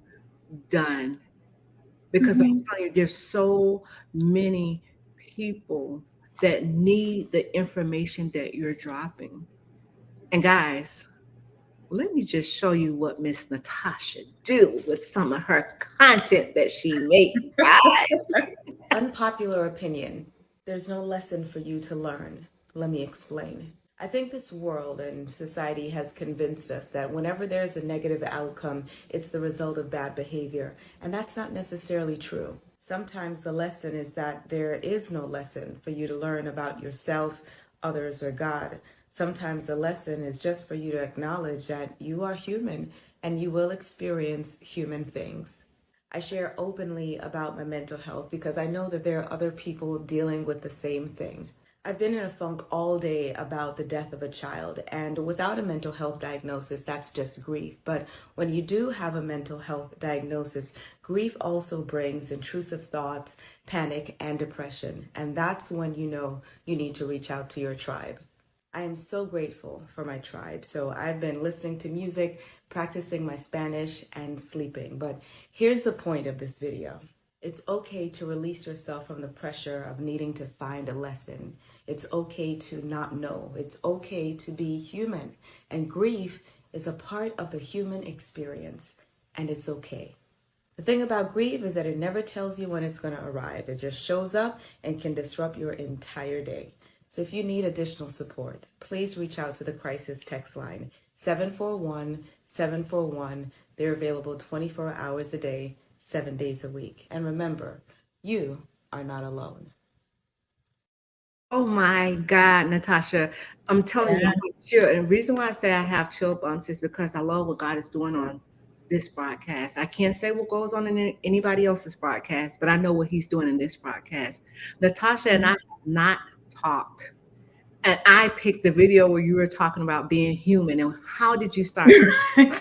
done because I'm telling you, there's so many people that need the information that you're dropping. And guys, let me just show you what Miss Natasha do with some of her content that she makes, guys. Unpopular opinion. There's no lesson for you to learn. Let me explain. I think this world and society has convinced us that whenever there's a negative outcome, it's the result of bad behavior. And that's not necessarily true. Sometimes the lesson is that there is no lesson for you to learn about yourself, others, or God. Sometimes the lesson is just for you to acknowledge that you are human and you will experience human things. I share openly about my mental health because I know that there are other people dealing with the same thing. I've been in a funk all day about the death of a child, and without a mental health diagnosis, that's just grief. But when you do have a mental health diagnosis, grief also brings intrusive thoughts, panic, and depression. And that's when you know you need to reach out to your tribe. I am so grateful for my tribe. So I've been listening to music, practicing my Spanish, and sleeping. But here's the point of this video. It's okay to release yourself from the pressure of needing to find a lesson. It's okay to not know. It's okay to be human. And grief is a part of the human experience, and it's okay. The thing about grief is that it never tells you when it's going to arrive. It just shows up and can disrupt your entire day. So if you need additional support, please reach out to the crisis text line 741-741. They're available 24 hours a day, 7 days a week. And remember, you are not alone. Oh my God, Natasha. I'm telling you, I have chill. And the reason why I say I have chill bumps is because I love what God is doing on this broadcast. I can't say what goes on in anybody else's broadcast, but I know what he's doing in this broadcast. Natasha and I have not talked. And I picked the video where you were talking about being human. And how did you start?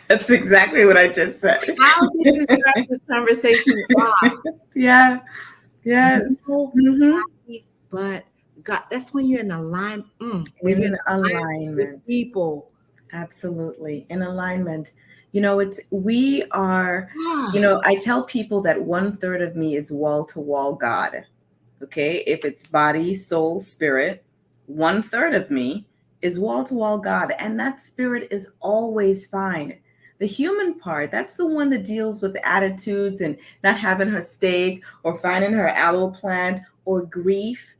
That's exactly what I just said. How did you start this conversation off? Yeah. Yes. But God, that's when you're in alignment. When you're in alignment with people. Absolutely. In alignment. You know, we are, you know, I tell people that 1/3 of me is wall to wall God. Okay. If it's body, soul, spirit, 1/3 of me is wall to wall God. And that spirit is always fine. The human part, that's the one that deals with attitudes and not having her steak or finding her aloe plant or grief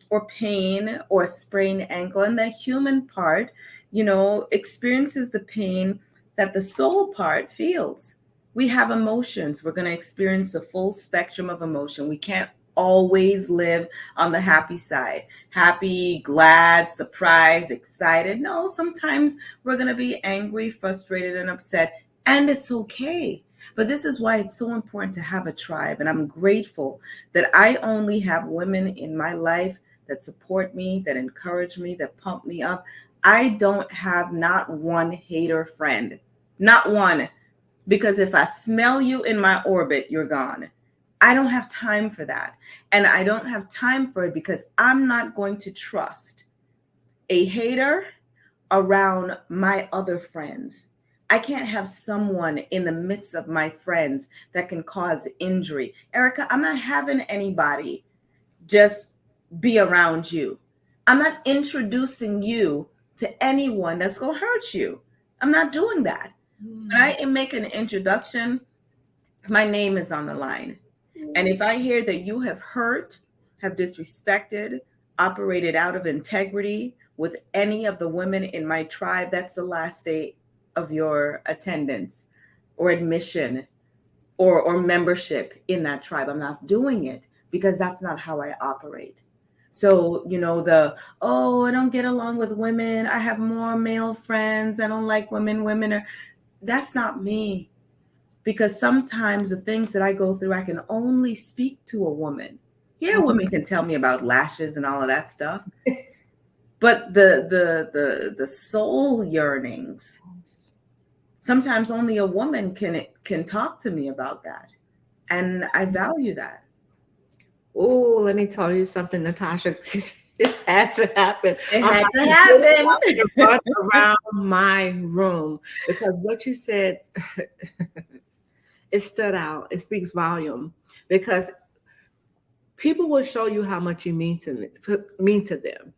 or pain or sprained ankle. And the human part, you know, experiences the pain that the soul part feels. We have emotions. We're going to experience the full spectrum of emotion. We can't always live on the happy side. Happy, glad, surprised, excited. No, sometimes we're going to be angry, frustrated, and upset, and it's okay. But this is why it's so important to have a tribe. And I'm grateful that I only have women in my life that support me, that encourage me, that pump me up. I don't have not one hater friend. Not one. Because if I smell you in my orbit, you're gone. I don't have time for that. And I don't have time for it because I'm not going to trust a hater around my other friends. I can't have someone in the midst of my friends that can cause injury. Erica, I'm not having anybody just be around you. I'm not introducing you to anyone that's going to hurt you. I'm not doing that. When I make an introduction, my name is on the line. And if I hear that you have hurt, have disrespected, operated out of integrity with any of the women in my tribe, that's the last day of your attendance or admission or membership in that tribe. I'm not doing it because that's not how I operate. So, I don't get along with women. I have more male friends. I don't like women. That's not me. Because sometimes the things that I go through, I can only speak to a woman. Yeah, women can tell me about lashes and all of that stuff. But the soul yearnings, sometimes only a woman can talk to me about that. And I value that. Oh, let me tell you something, Natasha. This had to happen. It had to happen. Run around my room because what you said, it stood out. It speaks volume because people will show you how much you mean to them.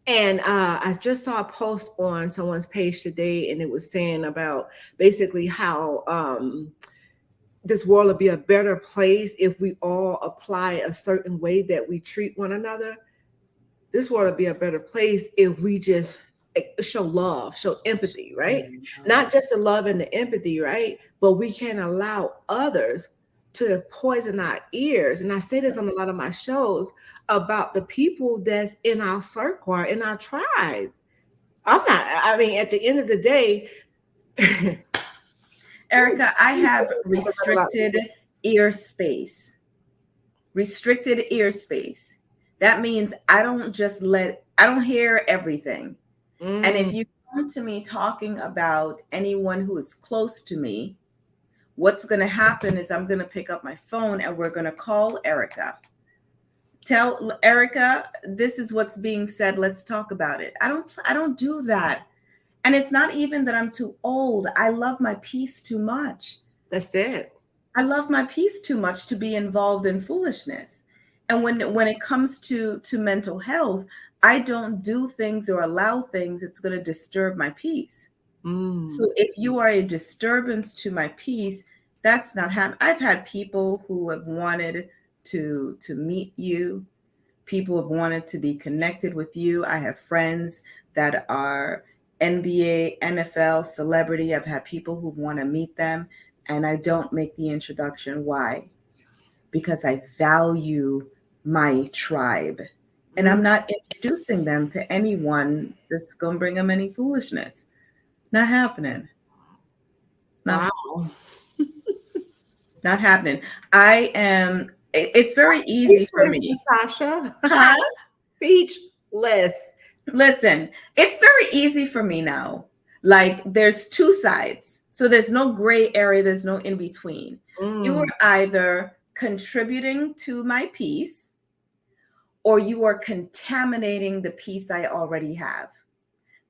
And I just saw a post on someone's page today, and it was saying about basically how this world would be a better place if we all apply a certain way that we treat one another. This world would be a better place if we just show love, show empathy, right? Not just the love and the empathy, right? But we can't allow others to poison our ears. And I say this on a lot of my shows about the people that's in our circle or in our tribe. At the end of the day, Erica, I have restricted ear space. Restricted ear space. That means I don't hear everything. And if you come to me talking about anyone who is close to me, what's going to happen is I'm going to pick up my phone and we're going to call Erica. Tell Erica, this is what's being said. Let's talk about it. I don't do that. And it's not even that I'm too old. I love my peace too much. That's it. I love my peace too much to be involved in foolishness. And when it comes to mental health, I don't do things or allow things that's going to disturb my peace. So if you are a disturbance to my peace, that's not happening. I've had people who have wanted to meet you. People have wanted to be connected with you. I have friends that are NBA, NFL, celebrity. I've had people who want to meet them, and I don't make the introduction. Why? Because I value my tribe, and I'm not introducing them to anyone that's going to bring them any foolishness. Not happening. Wow. Not happening. It's very easy for me. Natasha. Huh? Speechless. Listen, it's very easy for me now. Like there's two sides. So there's no gray area. There's no in between. You are either contributing to my peace or you are contaminating the peace I already have.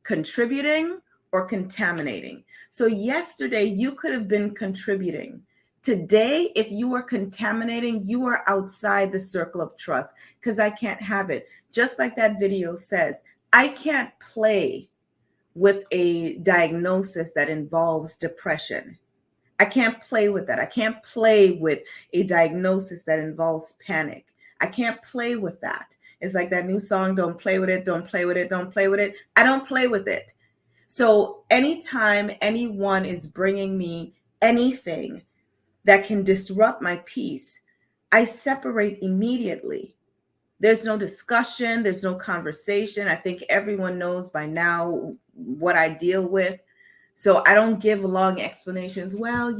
Contributing or contaminating. So yesterday you could have been contributing. Today, if you are contaminating, you are outside the circle of trust because I can't have it. Just like that video says, I can't play with a diagnosis that involves depression. I can't play with that. I can't play with a diagnosis that involves panic. I can't play with that. It's like that new song, don't play with it, don't play with it, don't play with it. I don't play with it. So anytime anyone is bringing me anything that can disrupt my peace, I separate immediately. There's no discussion. There's no conversation. I think everyone knows by now what I deal with. So I don't give long explanations. Well,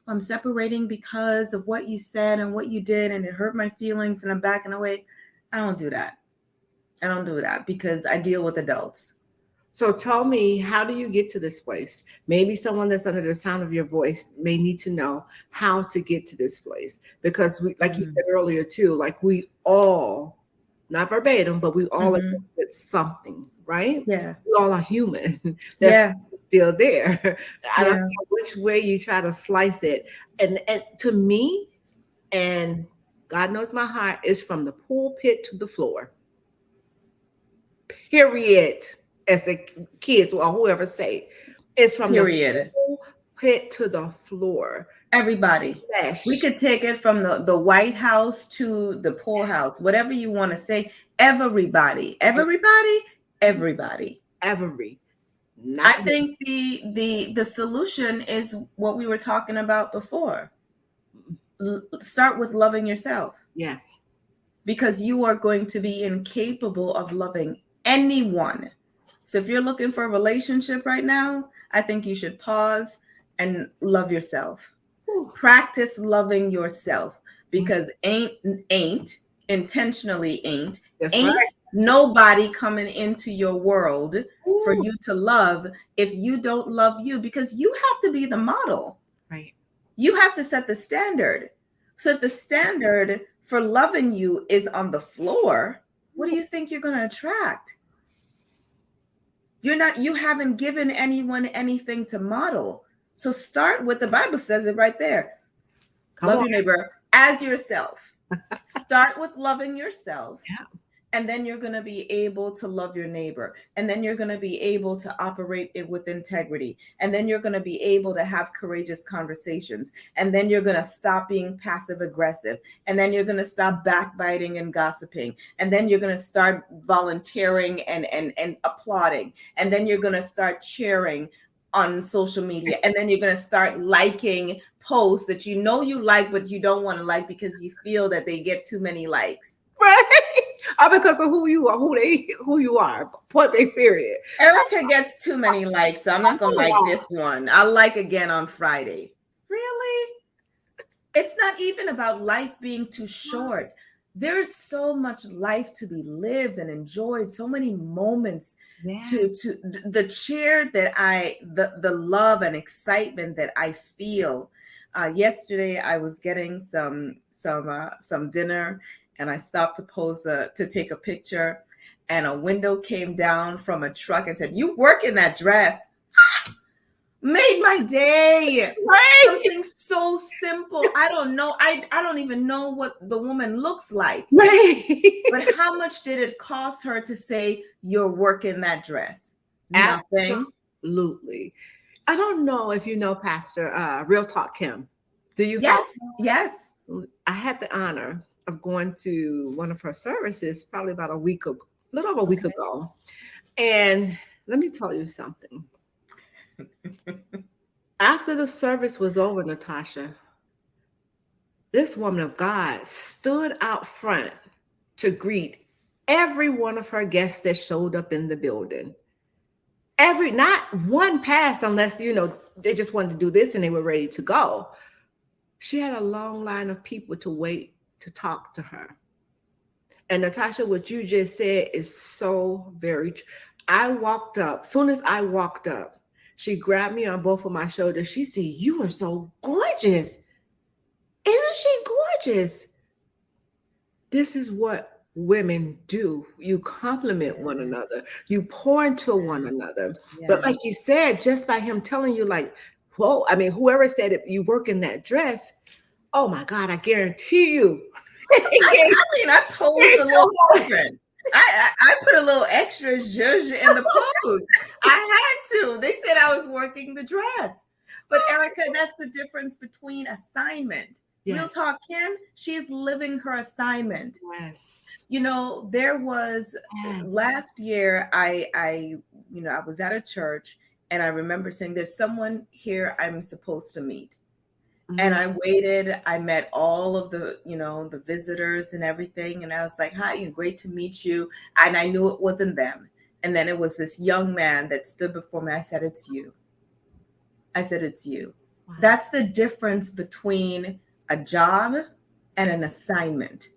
I'm separating because of what you said and what you did, and it hurt my feelings and I'm backing away. I don't do that. I don't do that because I deal with adults. So tell me, how do you get to this place? Maybe someone that's under the sound of your voice may need to know how to get to this place, because we, like you said earlier too, like we all, not verbatim, but we all are with something, right? Yeah. We all are human. That's Yeah. still there. I don't Yeah. care which way you try to slice it. And to me, and God knows my heart, is from the pulpit to the floor. Period. As the kids or whoever say, it's from Period. the pulpit to the floor. Everybody. Flesh. We could take it from the White House to the poorhouse, whatever you want to say. Everybody. Everybody. Everybody. Every. I think the solution is what we were talking about before. Start with loving yourself. Yeah. Because you are going to be incapable of loving anyone. So if you're looking for a relationship right now, I think you should pause and love yourself. Practice loving yourself, because ain't intentionally ain't nobody coming into your world for you to love if you don't love you, because you have to be the model. Right. You have to set the standard. So if the standard for loving you is on the floor, what do you think you're going to attract? You haven't given anyone anything to model. So start with, the Bible says it right there. Love your neighbor as yourself. Start with loving yourself. Yeah. And then you're going to be able to love your neighbor. And then you're going to be able to operate it with integrity. And then you're going to be able to have courageous conversations. And then you're going to stop being passive aggressive. And then you're going to stop backbiting and gossiping. And then you're going to start volunteering and applauding. And then you're going to start cheering on social media. And then you're going to start liking posts that you know you like, but you don't want to like because you feel that they get too many likes. Right. Because of who you are, who you are. Point blank period. Erica gets too many likes, so I'm not gonna like this one. I'll like again on Friday. Really? It's not even about life being too short. There's so much life to be lived and enjoyed, so many moments to the cheer that the love and excitement that I feel. Yesterday I was getting some dinner, and I stopped to take a picture, and a window came down from a truck and said, "You work in that dress." Made my day. Right. Something so simple. I don't know. I don't even know what the woman looks like. Right. But how much did it cost her to say, "You're working that dress"? Nothing. Absolutely. I don't know if you know Pastor Real Talk Kim. Do you? Yes. I had the honor of going to one of her services probably about a little over a week ago. And let me tell you something. After the service was over, Natasha, this woman of God stood out front to greet every one of her guests that showed up in the building. Not one passed unless, they just wanted to do this and they were ready to go. She had a long line of people to wait to talk to her. And Natasha, what you just said is so very true. I walked up. Soon as I walked up, she grabbed me on both of my shoulders. She said, "You are so gorgeous. Isn't she gorgeous?" This is what women do. You compliment one another. You pour into one another. Yes. But like you said, just by him telling you, like, whoa, I mean, whoever said it, you work in that dress, oh my God, I guarantee you. I posed a little different. I put a little extra zhuzh in the pose. I had to. They said I was working the dress. But Erica, that's the difference between assignment. Yes. Real Talk Kim, she's living her assignment. Yes. There was last year, I was at a church, and I remember saying, "There's someone here I'm supposed to meet." And I waited. I met all of the visitors and everything. And I was like, "Hi, great to meet you." And I knew it wasn't them. And then it was this young man that stood before me. I said, "It's you." I said, "It's you." Wow. That's the difference between a job and an assignment.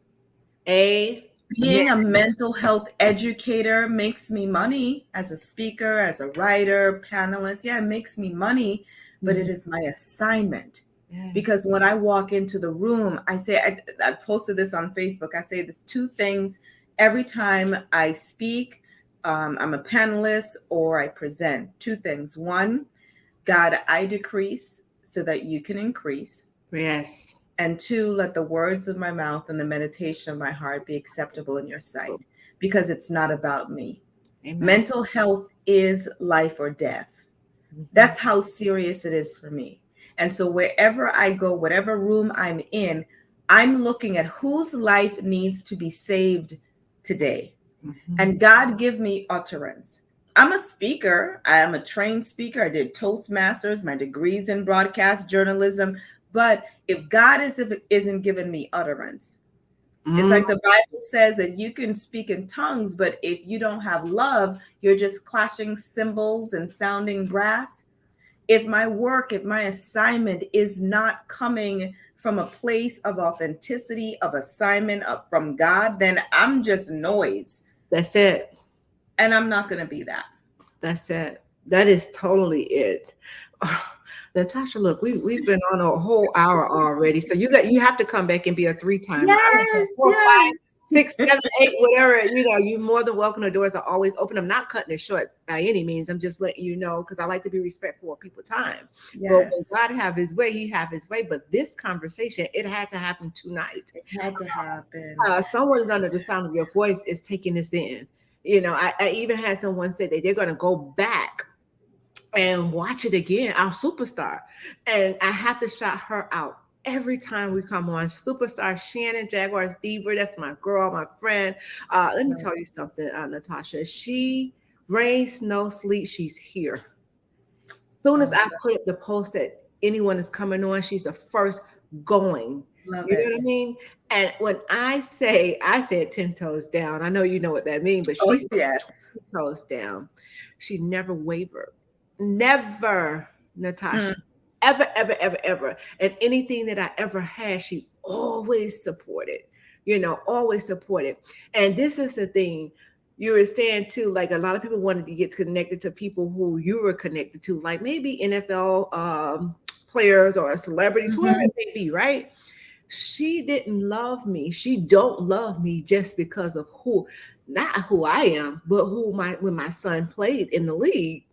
Amen. Being a mental health educator makes me money as a speaker, as a writer, panelist. Yeah, it makes me money, but it is my assignment. Because when I walk into the room, I say, I posted this on Facebook. I say the two things every time I speak. I'm a panelist or I present. Two things. One, God, I decrease so that you can increase. Yes. And two, let the words of my mouth and the meditation of my heart be acceptable in your sight, because it's not about me. Amen. Mental health is life or death. That's how serious it is for me. And so wherever I go, whatever room I'm in, I'm looking at whose life needs to be saved today. And God give me utterance. I'm a speaker. I am a trained speaker. I did Toastmasters, my degrees in broadcast journalism. But if God isn't giving me utterance, it's like the Bible says that you can speak in tongues, but if you don't have love, you're just clashing cymbals and sounding brass. If my work, if my assignment is not coming from a place of authenticity, of assignment from God, then I'm just noise. That's it. And I'm not going to be that. That's it. That is totally it. Natasha, look, we've been on a whole hour already. So you have to come back and be a 3-time. Yes, 4, yes. 5, 6, 7, 8, whatever. You're more than welcome. The doors are always open. I'm not cutting it short by any means. I'm just letting you know, because I like to be respectful of people's time. Yes. But when God have his way, he have his way. But this conversation, it had to happen tonight. It had to happen. Someone under the sound of your voice is taking this in. I even had someone say that they're going to go back and watch it again, our superstar. And I have to shout her out every time we come on. Superstar Shannon Jaguars Diva, that's my girl, my friend. Let me tell you something, Natasha. She, rain, snow, sleet, she's here. As soon as I put up the post that anyone is coming on, she's the first going. Love you know it. what I mean? And when I said 10 toes down, I know you know what that means, but she said 10 toes down. She never wavered. Never, Natasha. Ever, ever, ever, ever. And anything that I ever had, she always supported, always supported. And this is the thing you were saying too, like a lot of people wanted to get connected to people who you were connected to, like maybe NFL players or celebrities, whoever it may be, right? She didn't love me. She don't love me just because of not who I am, but when my son played in the league.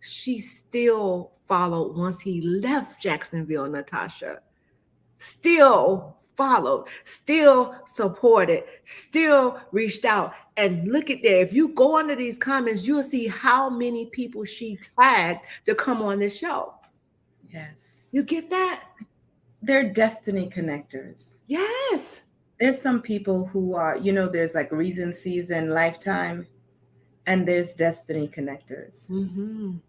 She still followed once he left Jacksonville, Natasha. Still followed, still supported, still reached out. And look at there. If you go under these comments, you'll see how many people she tagged to come on this show. Yes. You get that? They're destiny connectors. Yes. There's some people who are, there's like reason, season, lifetime. And there's destiny connectors.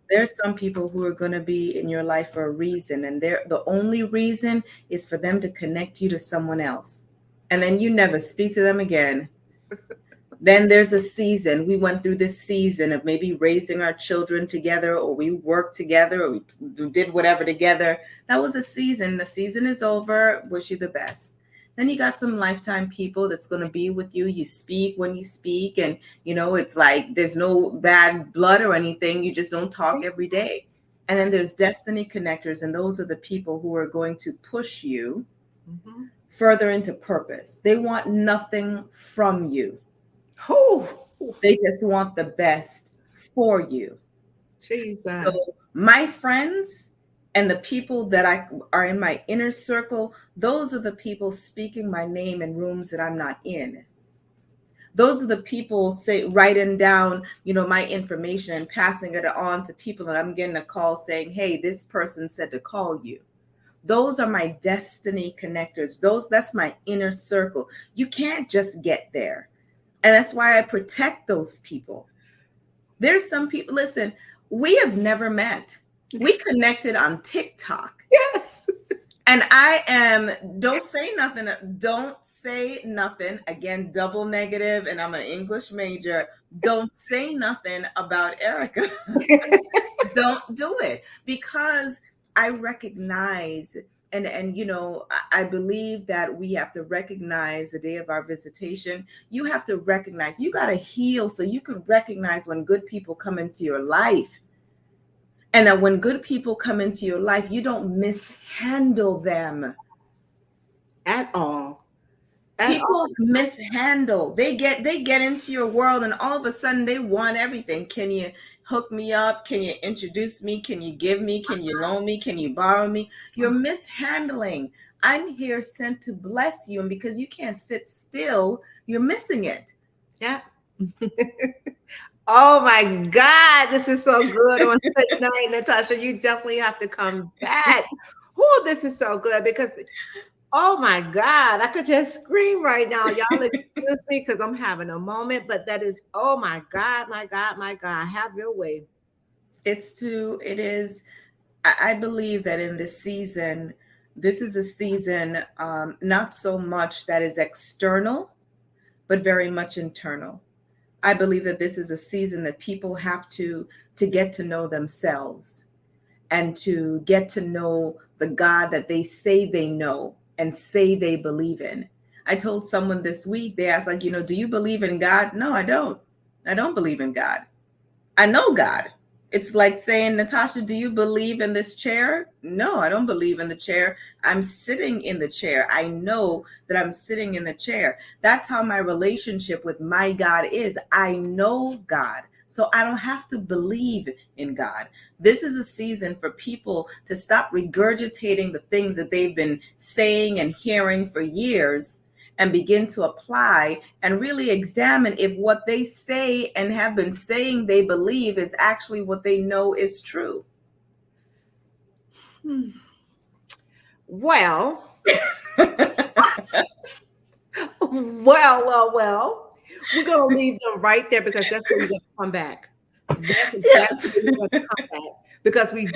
There's some people who are going to be in your life for a reason. And the only reason is for them to connect you to someone else. And then you never speak to them again. Then there's a season. We went through this season of maybe raising our children together, or we worked together, or we did whatever together. That was a season. The season is over. Wish you the best. Then you got some lifetime people that's going to be with you. You speak when you speak, and it's like there's no bad blood or anything. You just don't talk every day. And then there's destiny connectors, and those are the people who are going to push you further into purpose. They want nothing from you. They just want the best for you. Jesus. So my friends and the people that are in my inner circle, those are the people speaking my name in rooms that I'm not in. Those are the people writing down, my information and passing it on to people that I'm getting a call saying, hey, this person said to call you. Those are my destiny connectors. That's my inner circle. You can't just get there. And that's why I protect those people. There's some people, listen, we have never met. We connected on TikTok. Yes. And don't say nothing. Again, double negative, and I'm an English major. Don't say nothing about Erica. Don't do it, because I recognize And I believe that we have to recognize the day of our visitation. You have to recognize, you got to heal so you can recognize when good people come into your life. And that when good people come into your life, you don't mishandle them at all. People mishandle. They get into your world, and all of a sudden they want everything. Can you hook me up? Can you introduce me? Can you give me? Can you loan me? Can you borrow me? You're mishandling. I'm here sent to bless you, and because you can't sit still, you're missing it. Yeah. Oh my God, this is so good on tonight, Natasha. You definitely have to come back. Oh, this is so good because, oh my God, I could just scream right now. Y'all excuse me because I'm having a moment, but that is, oh my God, my God, my God, have your way. It is, I believe that in this season, this is a season, not so much that is external, but very much internal. I believe that this is a season that people have to get to know themselves and to get to know the God that they say they know and say they believe in. I told someone this week, they asked, like, do you believe in God? No, I don't. I don't believe in God. I know God. It's like saying, Natasha, do you believe in this chair? No, I don't believe in the chair. I'm sitting in the chair. I know that I'm sitting in the chair. That's how my relationship with my God is. I know God, so I don't have to believe in God. This is a season for people to stop regurgitating the things that they've been saying and hearing for years and begin to apply and really examine if what they say and have been saying they believe is actually what they know is true. Well, we're going to leave them right there because that's where we're going to come back. That's exactly where we're going to come back because we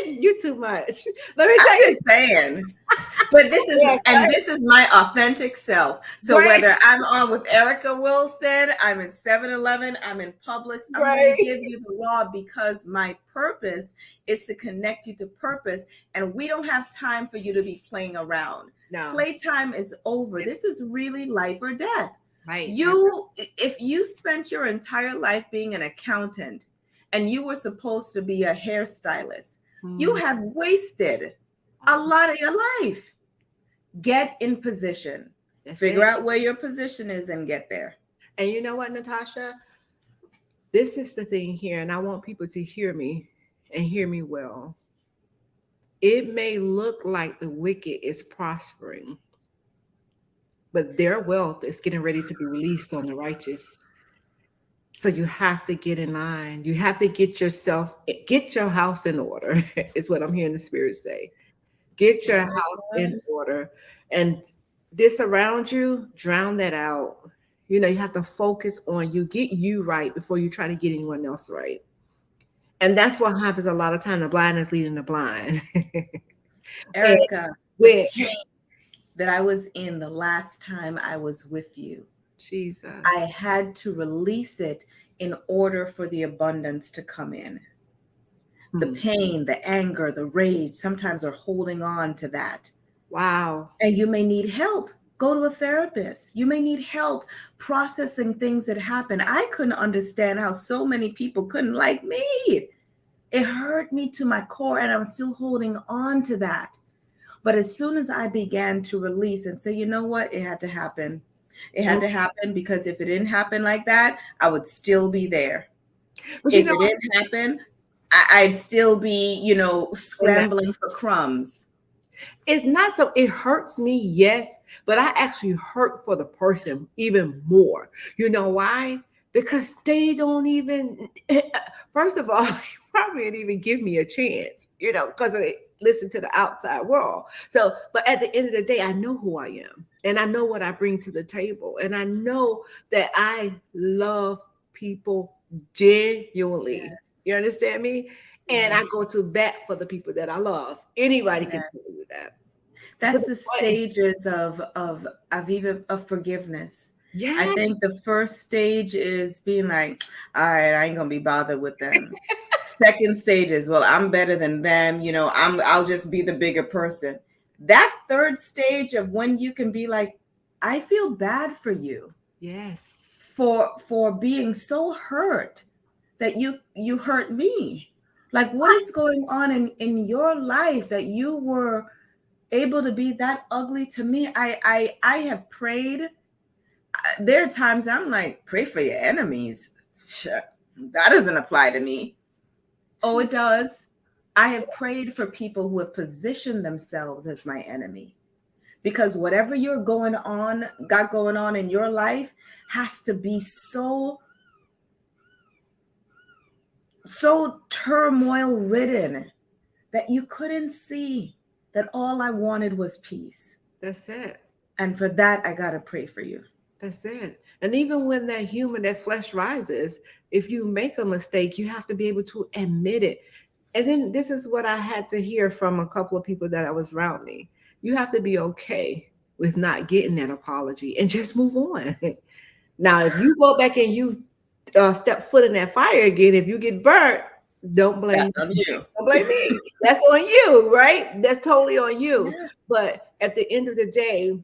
you too much. Let me I'm just saying. But this is my authentic self. So whether I'm on with Erica Wilson, I'm in 7-Eleven, I'm in Publix, I'm going to give you the raw because my purpose is to connect you to purpose. And we don't have time for you to be playing around. No. Playtime is over. This is really life or death. Right. If you spent your entire life being an accountant and you were supposed to be a hairstylist, you have wasted a lot of your life. Get in position. Figure out where your position is and get there. And you know what, Natasha? This is the thing here, and I want people to hear me and hear me well. It may look like the wicked is prospering, but their wealth is getting ready to be released on the righteous. So you have to get in line. You have to get your house in order, is what I'm hearing the Spirit say. Get your house in order. And this around you, drown that out. You have to focus on you. Get you right before you try to get anyone else right. And that's what happens a lot of time. The blind is leading the blind. Erica, the pain that I was in the last time I was with you, Jesus, I had to release it in order for the abundance to come in. The pain, the anger, the rage, sometimes are holding on to that. Wow. And you may need help. Go to a therapist. You may need help processing things that happen. I couldn't understand how so many people couldn't like me. It hurt me to my core, and I'm still holding on to that. But as soon as I began to release and say, you know what, it had to happen. It had to happen because if it didn't happen like that, I would still be there. But if it didn't happen, I'd still be, scrambling for crumbs. It's not so, it hurts me, yes, but I actually hurt for the person even more. You know why? Because they don't even, first of all, they probably didn't even give me a chance, because they listen to the outside world. So, but at the end of the day, I know who I am and I know what I bring to the table. And I know that I love people genuinely. Yes. You understand me? And I go to bat for the people that I love. Anybody can tell you that. That's the stages of forgiveness. Yeah. I think the first stage is being like, all right, I ain't gonna be bothered with them. second stage is, well, I'm better than them. You know, I'll just be the bigger person. That third stage of when you can be like, I feel bad for you. Yes. For being so hurt that you hurt me. Like, what is going on in your life that you were able to be that ugly to me? I have prayed. There are times I'm like, pray for your enemies. That doesn't apply to me. Oh, it does. I have prayed for people who have positioned themselves as my enemy. Because whatever you're got going on in your life has to be so turmoil ridden that you couldn't see that all I wanted was peace. That's it. And for that, I got to pray for you. That's it. And even when that flesh rises, if you make a mistake, you have to be able to admit it. And then this is what I had to hear from a couple of people that I was around me. You have to be okay with not getting that apology and just move on. Now, if you go back and you step foot in that fire again, if you get burnt, don't blame me. Don't blame me. That's on you, right? That's totally on you. Yeah. But at the end of the day,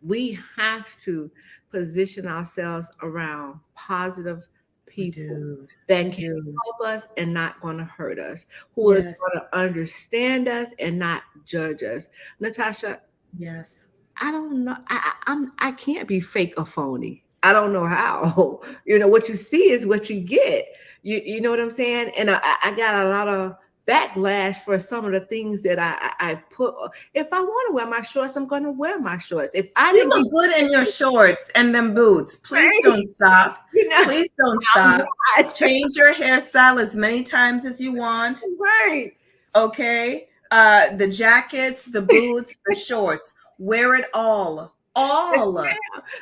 we have to position ourselves around positive people that can help us and not going to hurt us, who is going to understand us and not judge us. Natasha, yes, I don't know. I can't be fake or phony. I don't know how. You know, what you see is what you get. You know what I'm saying? And I got a lot of backlash for some of the things that I put. If I want to wear my shorts, I'm going to wear my shorts. If I didn't look good in your shorts and them boots, please don't stop. Please don't stop. Change your hairstyle as many times as you want. Right. Okay. The jackets, the boots, the shorts. Wear it all.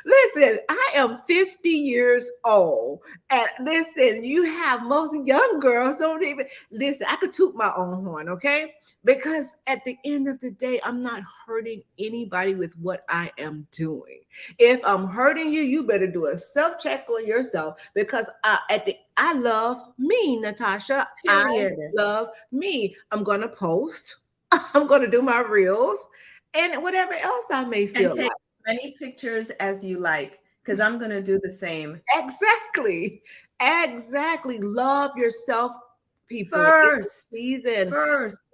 Listen, I am 50 years old. And listen, you have most young girls don't even listen. I could toot my own horn, okay? Because at the end of the day, I'm not hurting anybody with what I am doing. If I'm hurting you, you better do a self-check on yourself, because I love me, Natasha. Period. I love me. I'm gonna post. I'm gonna do my reels and whatever else I may feel like. Many pictures as you like, because I'm going to do the same. Exactly. Love yourself, people. First.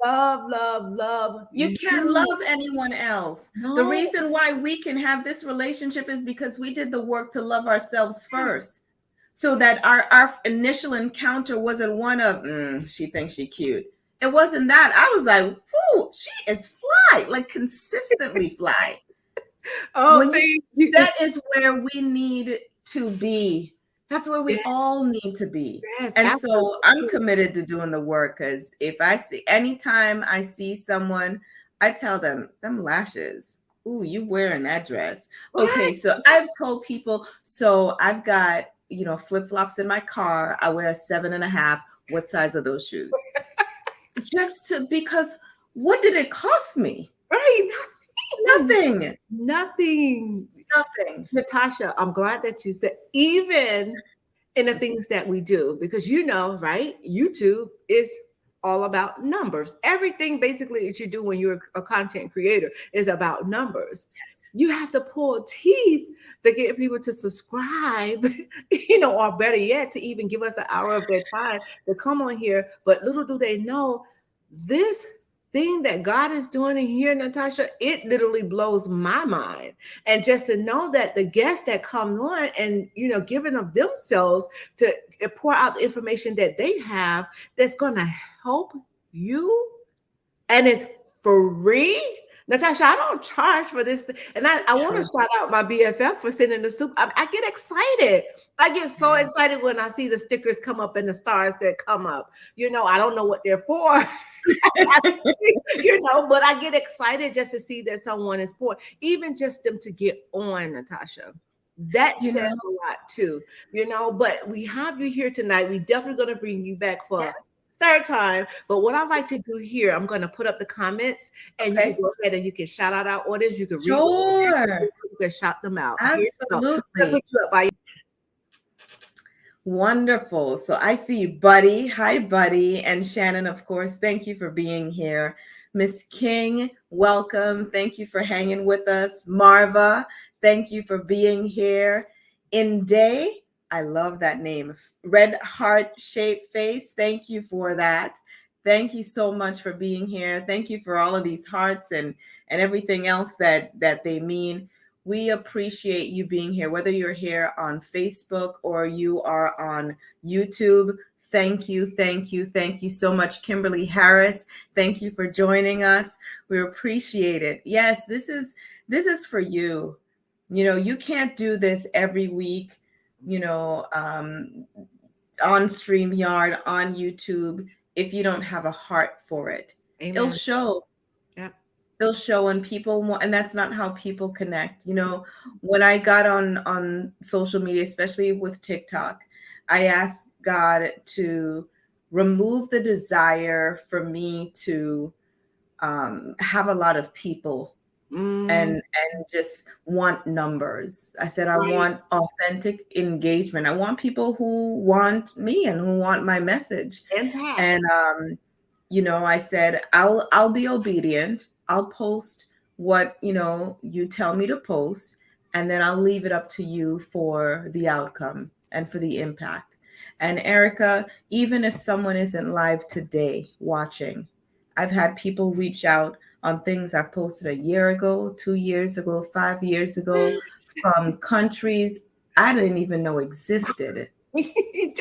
Love. You can't love anyone else. No. The reason why we can have this relationship is because we did the work to love ourselves first. So that our initial encounter wasn't one of, she thinks she's cute. It wasn't that. I was like, whoo, she is fly, like consistently fly. Oh, that is where we need to be. That's where we all need to be. Yes, and absolutely. So I'm committed to doing the work, because if I see, anytime I see someone, I tell them lashes. Ooh, you wearing that dress. Okay, so I've told people, so I've got, flip-flops in my car. I wear a 7.5. What size are those shoes? Because what did it cost me? Right. Nothing. Natasha, I'm glad that you said, even in the things that we do, because right? YouTube is all about numbers. Everything basically that you do when you're a content creator is about numbers. Yes. You have to pull teeth to get people to subscribe, or better yet, to even give us an hour of their time to come on here. But little do they know, this thing that God is doing in here, Natasha, it literally blows my mind. And just to know that the guests that come on and, giving of themselves to pour out the information that they have, that's going to help you. And it's free. Natasha, I don't charge for this. And I want to shout out my BFF for sending the soup. I get excited. I get so excited when I see the stickers come up and the stars that come up. I don't know what they're for. But I get excited just to see that someone is poor, even just them to get on, Natasha. That says a lot too, but we have you here tonight. We definitely going to bring you back for third time. But what I like to do here, I'm going to put up the comments, and you can go ahead and you can shout out our orders. You can read them, you can shout them out. Absolutely. Put you up by Wonderful. So I see you, Buddy. Hi, Buddy. And Shannon, of course, thank you for being here. Miss King, welcome. Thank you for hanging with us. Marva, thank you for being here. In Day, I love that name. Red heart shaped face. Thank you for that. Thank you so much for being here. Thank you for all of these hearts and everything else that they mean. We appreciate you being here, whether you're here on Facebook or you are on YouTube. Thank you, thank you, thank you so much, Kimberly Harris. Thank you for joining us. We appreciate it. Yes, this is for you. You know, you can't do this every week, you know, on StreamYard, on YouTube, if you don't have a heart for it. Amen. It'll show. Yep. They'll show, and people want, and that's not how people connect. You know, when I got on social media, especially with TikTok, I asked God to remove the desire for me to have a lot of people and just want numbers. I said I want authentic engagement. I want people who want me and who want my message. Impact. And you know, I said I'll be obedient. I'll post what, you know, you tell me to post, and then I'll leave it up to you for the outcome and for the impact. And Erica, even if someone isn't live today watching, I've had people reach out on things I've posted a year ago, 2 years ago, 5 years ago, from countries I didn't even know existed.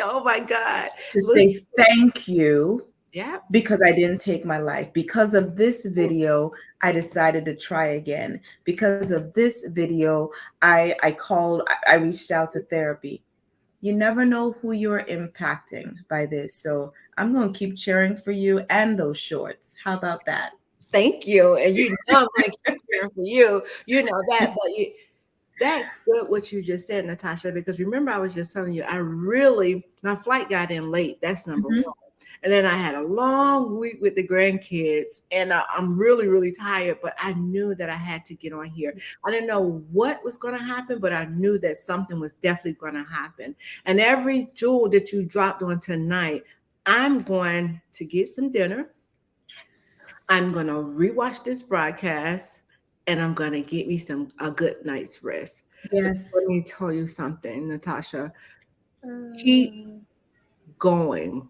Oh my God. To say thank you. Yeah. Because I didn't take my life. Because of this video, I decided to try again. Because of this video, I reached out to therapy. You never know who you're impacting by this. So I'm going to keep cheering for you and those shorts. How about that? Thank you. And you know I'm going to keep cheering for you. You know that, but that's good what you just said, Natasha, because remember I was just telling you, my flight got in late. That's number one. And then I had a long week with the grandkids, and I'm really, really tired, but I knew that I had to get on here. I didn't know what was going to happen, but I knew that something was definitely going to happen. And every jewel that you dropped on tonight, I'm going to get some dinner. I'm going to rewatch this broadcast, and I'm going to get me a good night's rest. Yes. Let me tell you something, Natasha. Keep going.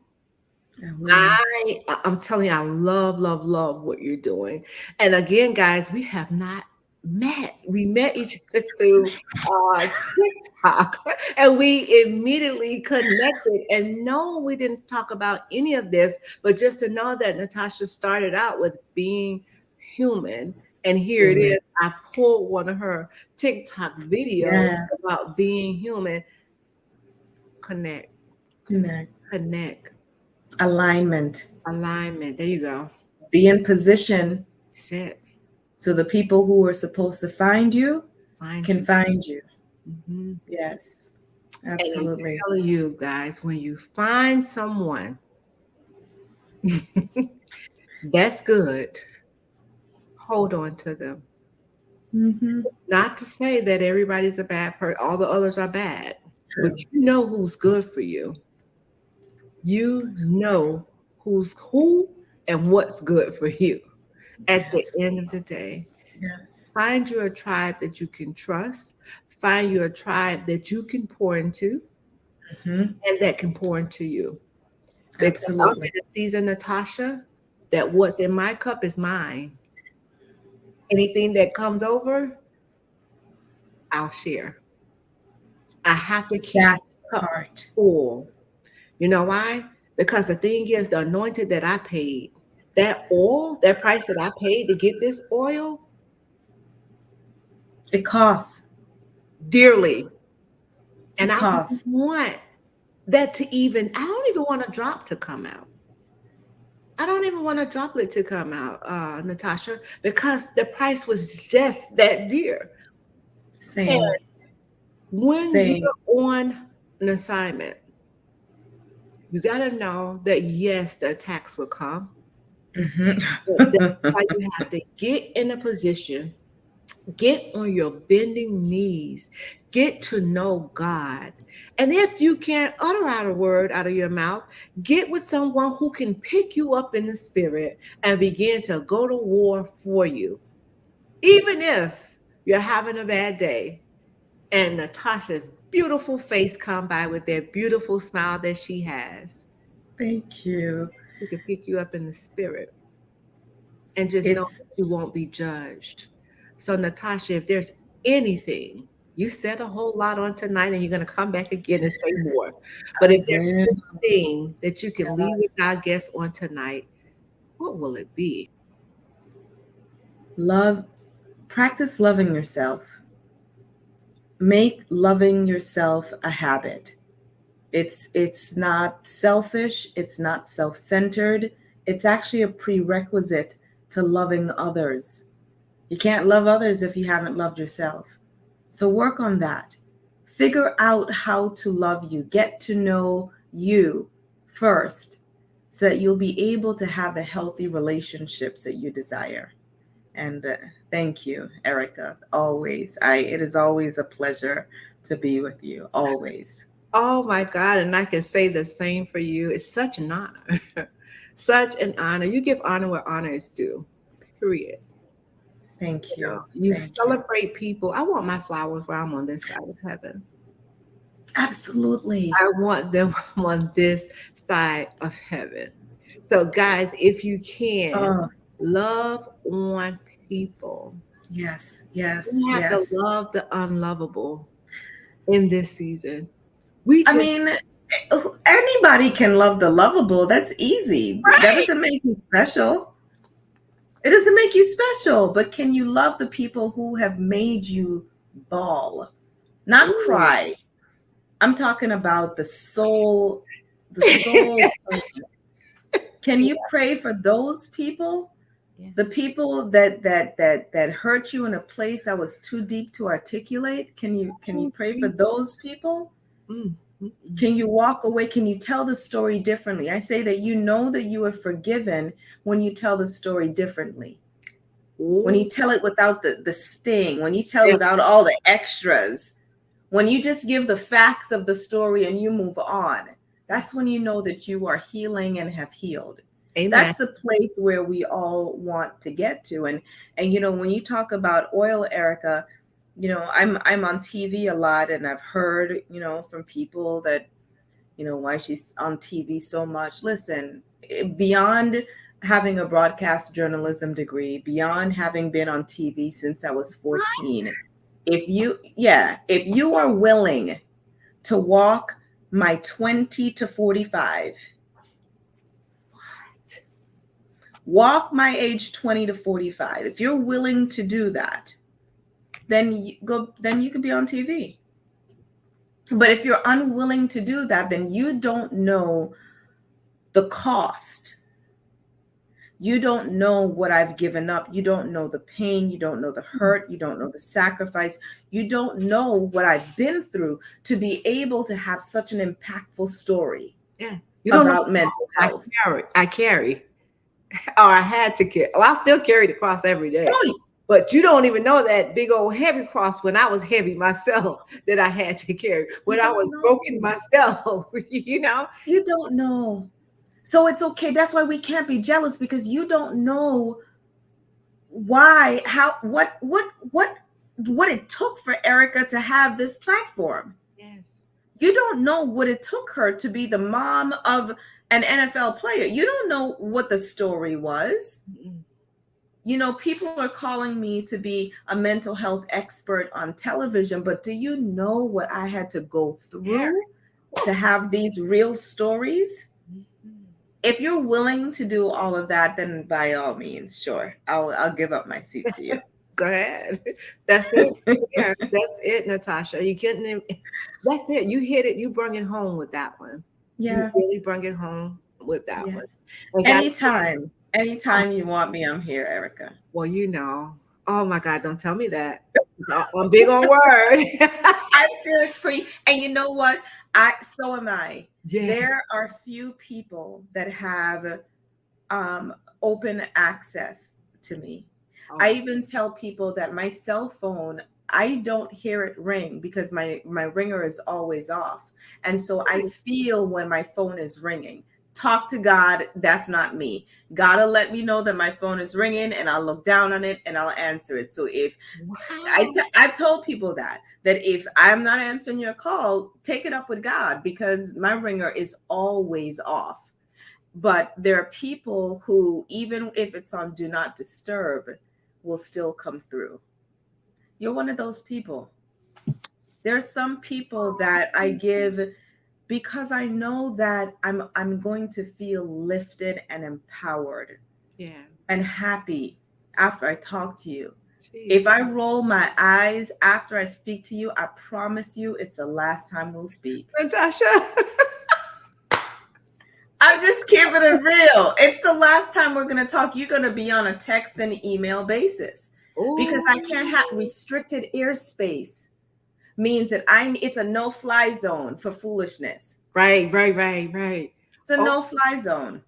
I'm telling you, I love, love, love what you're doing. And again, guys, we have not met. We met each other through TikTok, and we immediately connected. And no, we didn't talk about any of this, but just to know that Natasha started out with being human. And here it is. I pulled one of her TikTok videos about being human. Connect. Alignment. There you go. Be in position. That's it. So the people who are supposed to find you can find you. Mm-hmm. Yes, absolutely. And I'm telling you guys, when you find someone that's good, hold on to them. Not to say that everybody's a bad person, all the others are bad. True. But you know who's good for you. You know who's who and what's good for you at the end of the day. Yes. Find you a tribe that you can trust. Find you a tribe that you can pour into and that can pour into you. Because absolutely. I'm in a season, Natasha, that what's in my cup is mine. Anything that comes over, I'll share. I have to keep that cup heart full. You know why? Because the thing is, the anointing that I paid, that oil, that price that I paid to get this oil, it costs dearly. And I don't want that to I don't even want a drop to come out. I don't even want a droplet to come out, Natasha, because the price was just that dear. Same. And when you're on an assignment, you got to know that, yes, the attacks will come. But that's why you have to get in a position Get on your bending knees. Get to know God. And if you can't utter out a word out of your mouth, get with someone who can pick you up in the spirit and begin to go to war for you. Even if you're having a bad day and Natasha's beautiful face come by with that beautiful smile that she has, Thank you. she can pick you up in the spirit and just know It's that you won't be judged. So, Natasha, if there's anything, you said a whole lot on tonight and you're going to come back again and say more. But I if there's will. anything that you can leave with our guests on tonight, what will it be? Love, practice loving yourself. Make loving yourself a habit. It's not selfish, it's not self-centered. It's actually a prerequisite to loving others. You can't love others if you haven't loved yourself. So work on that. Figure out how to love you. Get to know you first so that you'll be able to have the healthy relationships that you desire. And thank you, Erica. Always. It is always a pleasure to be with you. Always. Oh my God. And I can say the same for you. It's such an honor. Such an honor. You give honor where honor is due, period. Thank You know, you. you Thank you. celebrate people. I want my flowers while I'm on this side of heaven. Absolutely. I want them on this side of heaven. So, guys, if you can, Oh, love on people. yes, yes, We have to yes. love the unlovable in this season. We I just, mean, anybody can love the lovable. That's easy. That right. doesn't make you special. It doesn't make you special, but can you love the people who have made you bawl, not Ooh, cry? I'm talking about the soul. Can yeah, you pray for those people? yeah. The people that hurt you in a place that was too deep to articulate? Can you Oh, pray for Jesus. those people? Mm, mm, mm. Can you walk away? Can you tell the story differently? I say that you know that you are forgiven when you tell the story differently. When Ooh, you tell it without the sting, when you tell it yeah. without all the extras, when you just give the facts of the story and you move on, that's when you know that you are healing and have healed. Amen. That's the place where we all want to get to. And when you talk about oil, Erica, I'm on TV a lot, and I've heard, from people that, why she's on TV so much. Listen, beyond having a broadcast journalism degree, beyond having been on TV since I was 14, if you are willing to walk my 20 to 45, walk my age 20 to 45, if you're willing to do that, then you can be on TV. But if you're unwilling to do that, then you don't know the cost. You don't know what I've given up. You don't know the pain. You don't know the hurt. You don't know the sacrifice. You don't know what I've been through to be able to have such an impactful story Yeah. You don't know about what mental I health. carry. I carry. Or I had to carry. Well, I still carry the cross every day. Oh, But you don't even know that big old heavy cross when I was heavy myself that I had to carry. When you I was don't broken know. myself, you know? You don't know. So it's okay. That's why we can't be jealous, because you don't know why, how, what it took for Erica to have this platform. Yes. You don't know what it took her to be the mom of an NFL player. You don't know what the story was. Mm-mm. People are calling me to be a mental health expert on television, but do you know what I had to go through to have these real stories? Mm-mm. If you're willing to do all of that, then by all means, sure, I'll give up my seat to you. Go ahead. That's it. Yeah, that's it, Natasha. You getting it? That's it. You hit it. You bring it home with that one. You Yeah. really bring it home with that one. Yes. And guys, Anytime you want me, I'm here, Erica. well, oh my God, don't tell me that. I'm big on word. I'm serious for you. And you know what? So am I. Yeah. There are few people that have open access to me. I even tell people that my cell phone, I don't hear it ring because my ringer is always off. And so I feel when my phone is ringing. Talk to God, that's not me. God'll let me know that my phone is ringing and I'll look down on it and I'll answer it. So if I've told people that if I'm not answering your call, take it up with God because my ringer is always off. But there are people who, even if it's on do not disturb, will still come through. You're one of those people. There's some people that I give because I know that I'm going to feel lifted and empowered, and happy after I talk to you. Jeez. If I roll my eyes after I speak to you, I promise you it's the last time we'll speak. Natasha. I'm just keeping it real. It's the last time we're going to talk. You're going to be on a text and email basis. Ooh. Because I can't have restricted airspace. Means that it's a no-fly zone for foolishness. Right. It's a no-fly zone.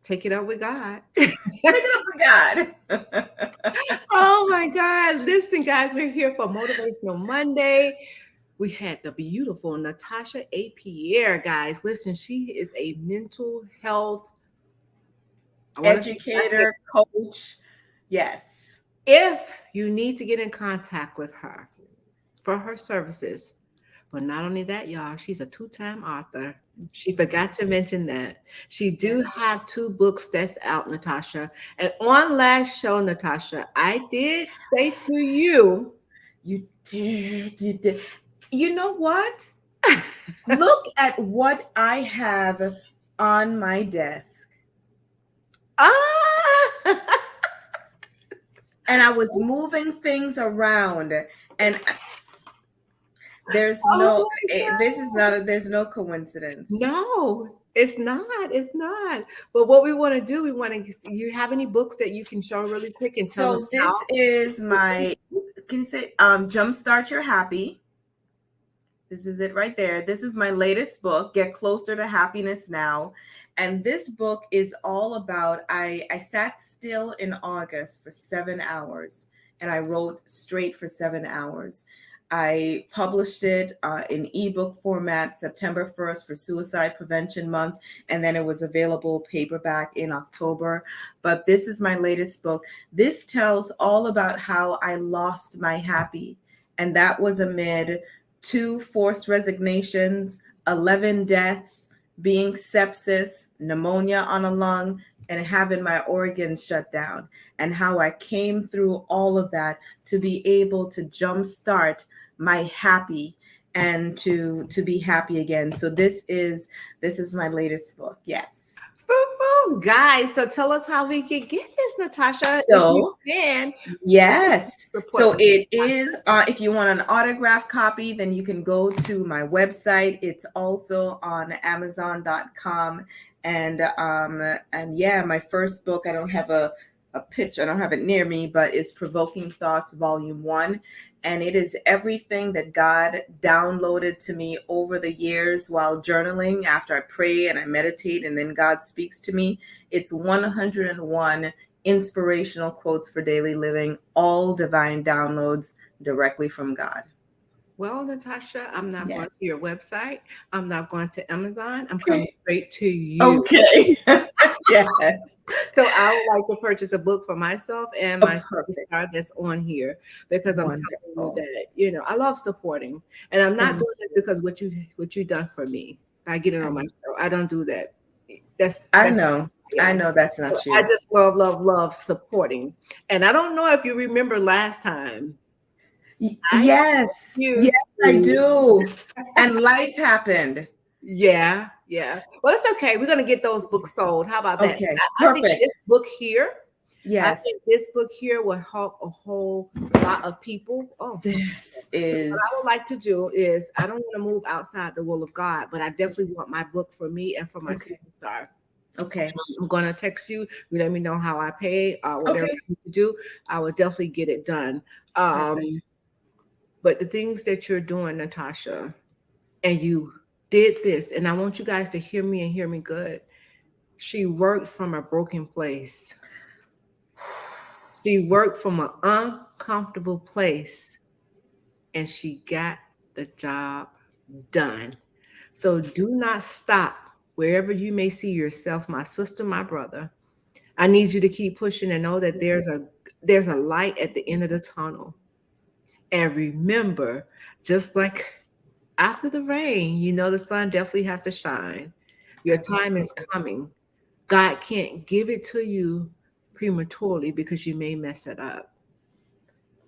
Take it up with God. Take it up with God. Oh my God. Listen, guys, we're here for Motivational Monday. We had the beautiful Natasha A. Pierre, guys. Listen, she is a mental health educator, coach. Yes. If you need to get in contact with her for her services, but not only that, y'all, she's a 2-time author. She forgot to mention that. She do have 2 books that's out, Natasha. And on last show, Natasha, I did say to you. You did. You know what? Look at what I have on my desk. And I was moving things around, and there's there's no coincidence. No, it's not. But what we want to do, you have any books that you can show really quick and tell them? So this is my, can you say, Jumpstart Your Happy. This is it right there. This is my latest book, Get Closer to Happiness Now. And this book is all about, I sat still in August for 7 hours and I wrote straight for 7 hours. I published it in ebook format September 1st for Suicide Prevention Month, and then it was available paperback in October. But this is my latest book. This tells all about how I lost my happy, and that was amid 2 forced resignations, 11 deaths, being sepsis, pneumonia on a lung, and having my organs shut down, and how I came through all of that to be able to jumpstart my happy and to be happy again. So this is my latest book. Yes. Guys, so tell us how we can get this, Natasha. So if you can. Yes. So it is, if you want an autographed copy, then you can go to my website. It's also on Amazon.com. And yeah, my first book, I don't have a pitch, I don't have it near me, but it's Provoking Thoughts, Volume 1. And it is everything that God downloaded to me over the years while journaling, after I pray and I meditate, and then God speaks to me. It's 101 inspirational quotes for daily living, all divine downloads directly from God. Well, Natasha, I'm not going to your website. I'm not going to Amazon. I'm coming straight to you. Okay. Yes. So I would like to purchase a book for myself and my superstar that's on here, because I'm telling you that, I love supporting, and I'm not doing it because what you done for me. I get it on my show. I don't do that. I know that's not you. I just love supporting. And I don't know if you remember last time. Yes, I do. And life happened. Yeah. Well, it's okay. We're gonna get those books sold. How about that? Okay, I think this book here. Yes. I think this book here will help a whole lot of people. What I would like to do is, I don't want to move outside the will of God, but I definitely want my book for me and for my superstar. Okay. I'm going to text you. You let me know how I pay, whatever you do. I will definitely get it done. But the things that you're doing, Natasha, and you did this, and I want you guys to hear me and hear me good. She worked from a broken place. She worked from an uncomfortable place and she got the job done. So do not stop wherever you may see yourself, my sister, my brother. I need you to keep pushing and know that there's a light at the end of the tunnel. And remember, just like after the rain, you know the sun definitely have to shine. Your time is coming. God can't give it to you prematurely because you may mess it up.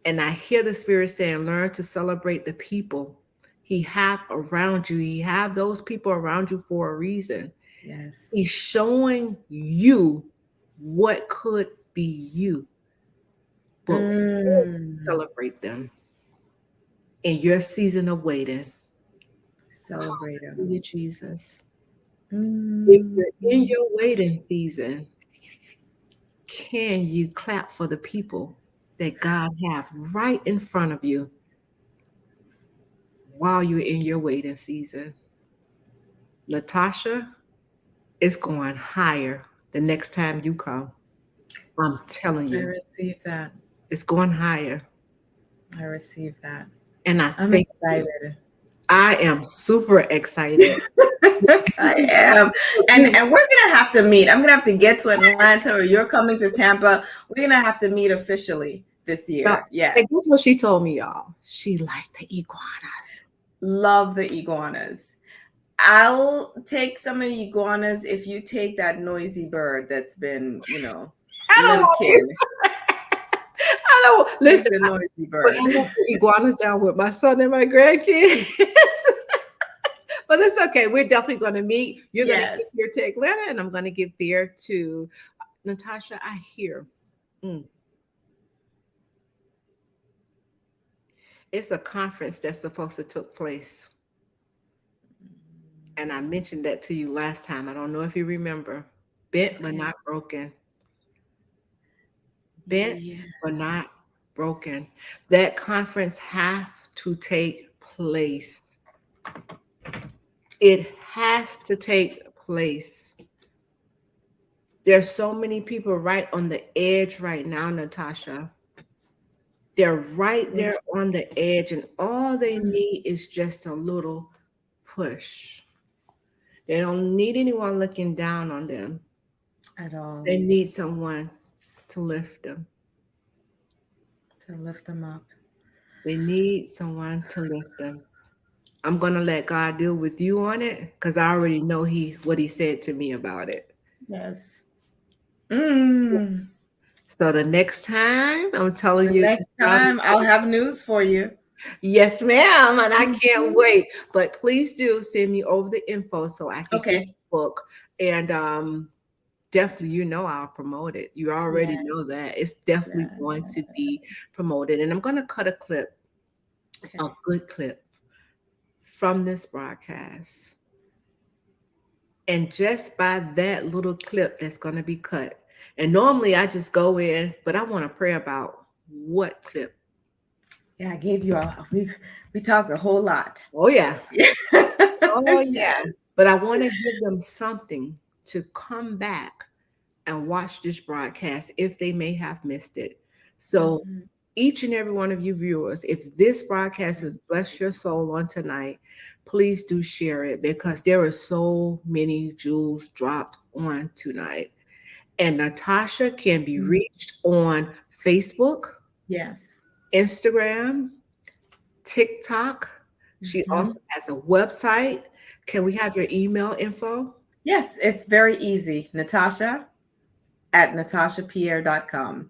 And I hear the Spirit saying, learn to celebrate the people He have around you. He have those people around you for a reason. Yes. He's showing you what could be you, but celebrate them in your season of waiting. Celebrate them. Hallelujah, Jesus. If you're in your waiting season, can you clap for the people that God have right in front of you while you're in your waiting season? Natasha, it's going higher the next time you come. I'm telling I you, receive that. it's going higher. I receive that. And I'm think excited. I am super excited. I am. And we're gonna have to meet. I'm gonna have to get to Atlanta, or you're coming to Tampa. We're gonna have to meet officially this year. Yes. And guess what she told me, y'all? She liked the iguanas. Love the iguanas. I'll take some of the iguanas if you take that noisy bird that's been, limpkin. I don't listen. The noisy bird. I love the iguanas down with my son and my grandkids. But it's okay. We're definitely going to meet. You're going to give your to Atlanta, and I'm going to give there to Natasha. I hear. It's a conference that's supposed to take place. And I mentioned that to you last time. I don't know if you remember. Bent but not broken. Bent but not broken. That conference have to take place. It has to take place. There's so many people right on the edge right now, Natasha. They're right there on the edge, and all they need is just a little push. They don't need anyone looking down on them at all. They need someone to lift them. To lift them up. They need someone to lift them. I'm going to let God deal with you on it because I already know what he said to me about it. Yes. So the next time, I'm telling you. Next time, I'll have news for you. Yes, ma'am. And I can't wait. But please do send me over the info so I can get the book. And definitely, I'll promote it. You already know that. It's definitely going to be promoted. And I'm going to cut a clip, a good clip from this broadcast. And just by that little clip that's going to be cut. And normally I just go in, but I want to pray about what clip. Yeah, I gave you we talked a whole lot. Oh, yeah. Oh, yeah. But I want to give them something to come back and watch this broadcast if they may have missed it. So each and every one of you viewers, if this broadcast has blessed your soul on tonight, please do share it because there are so many jewels dropped on tonight. And Natasha can be reached on Facebook, Instagram, TikTok. She also has a website. Can we have your email info? Yes, it's very easy. Natasha at natashapierre.com.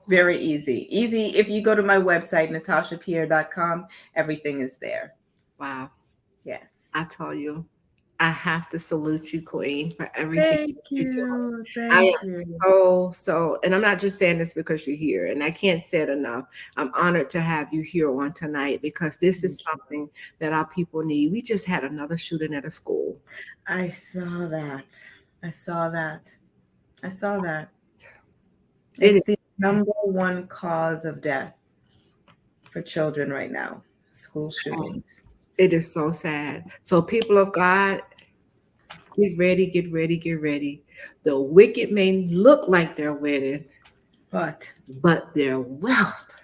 Very easy. Easy. If you go to my website, natashapierre.com, everything is there. Wow. Yes. I tell you, I have to salute you, Queen, for everything. Thank you. I am so, and I'm not just saying this because you're here, and I can't say it enough. I'm honored to have you here on tonight because this is something that our people need. We just had another shooting at a school. I saw that. It's the number one cause of death for children right now, school shootings. It is so sad. So people of God, get ready, get ready, get ready. The wicked may look like they're winning, but their wealth,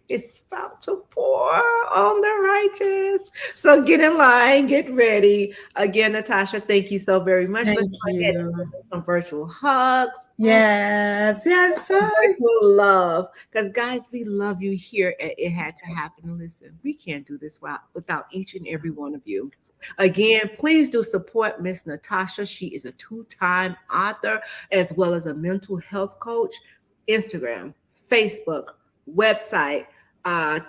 it's about to pour on the righteous. So get in line, get ready. Again, Natasha, thank you so very much. Thank Let's go ahead and you. do some virtual hugs. Yes. Virtual love. Because guys, we love you here at It Had to Happen. Listen, we can't do this without each and every one of you. Again, please do support Miss Natasha. She is a two-time author as well as a mental health coach. Instagram, Facebook, website,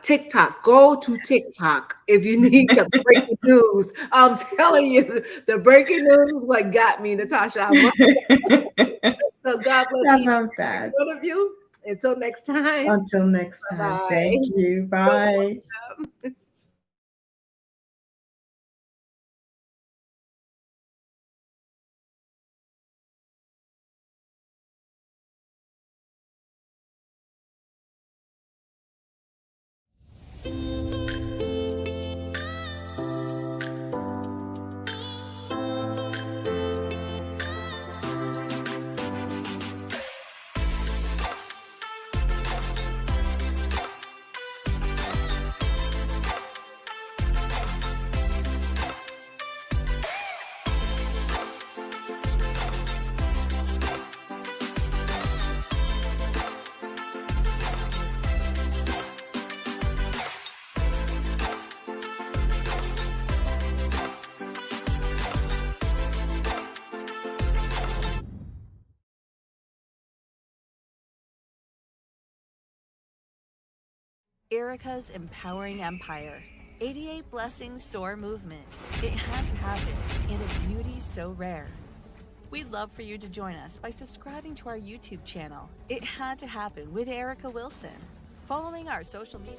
TikTok. Go to TikTok if you need the breaking news. I'm telling you, the breaking news is what got me, Natasha. I love it. So God bless each and every one of you. Until next time. Until next time. Bye. Thank you. Bye. Erica's Empowering Empire. 88 Blessings Soar Movement. It had to happen in a beauty so rare. We'd love for you to join us by subscribing to our YouTube channel. It had to happen with Erica Wilson. Following our social media.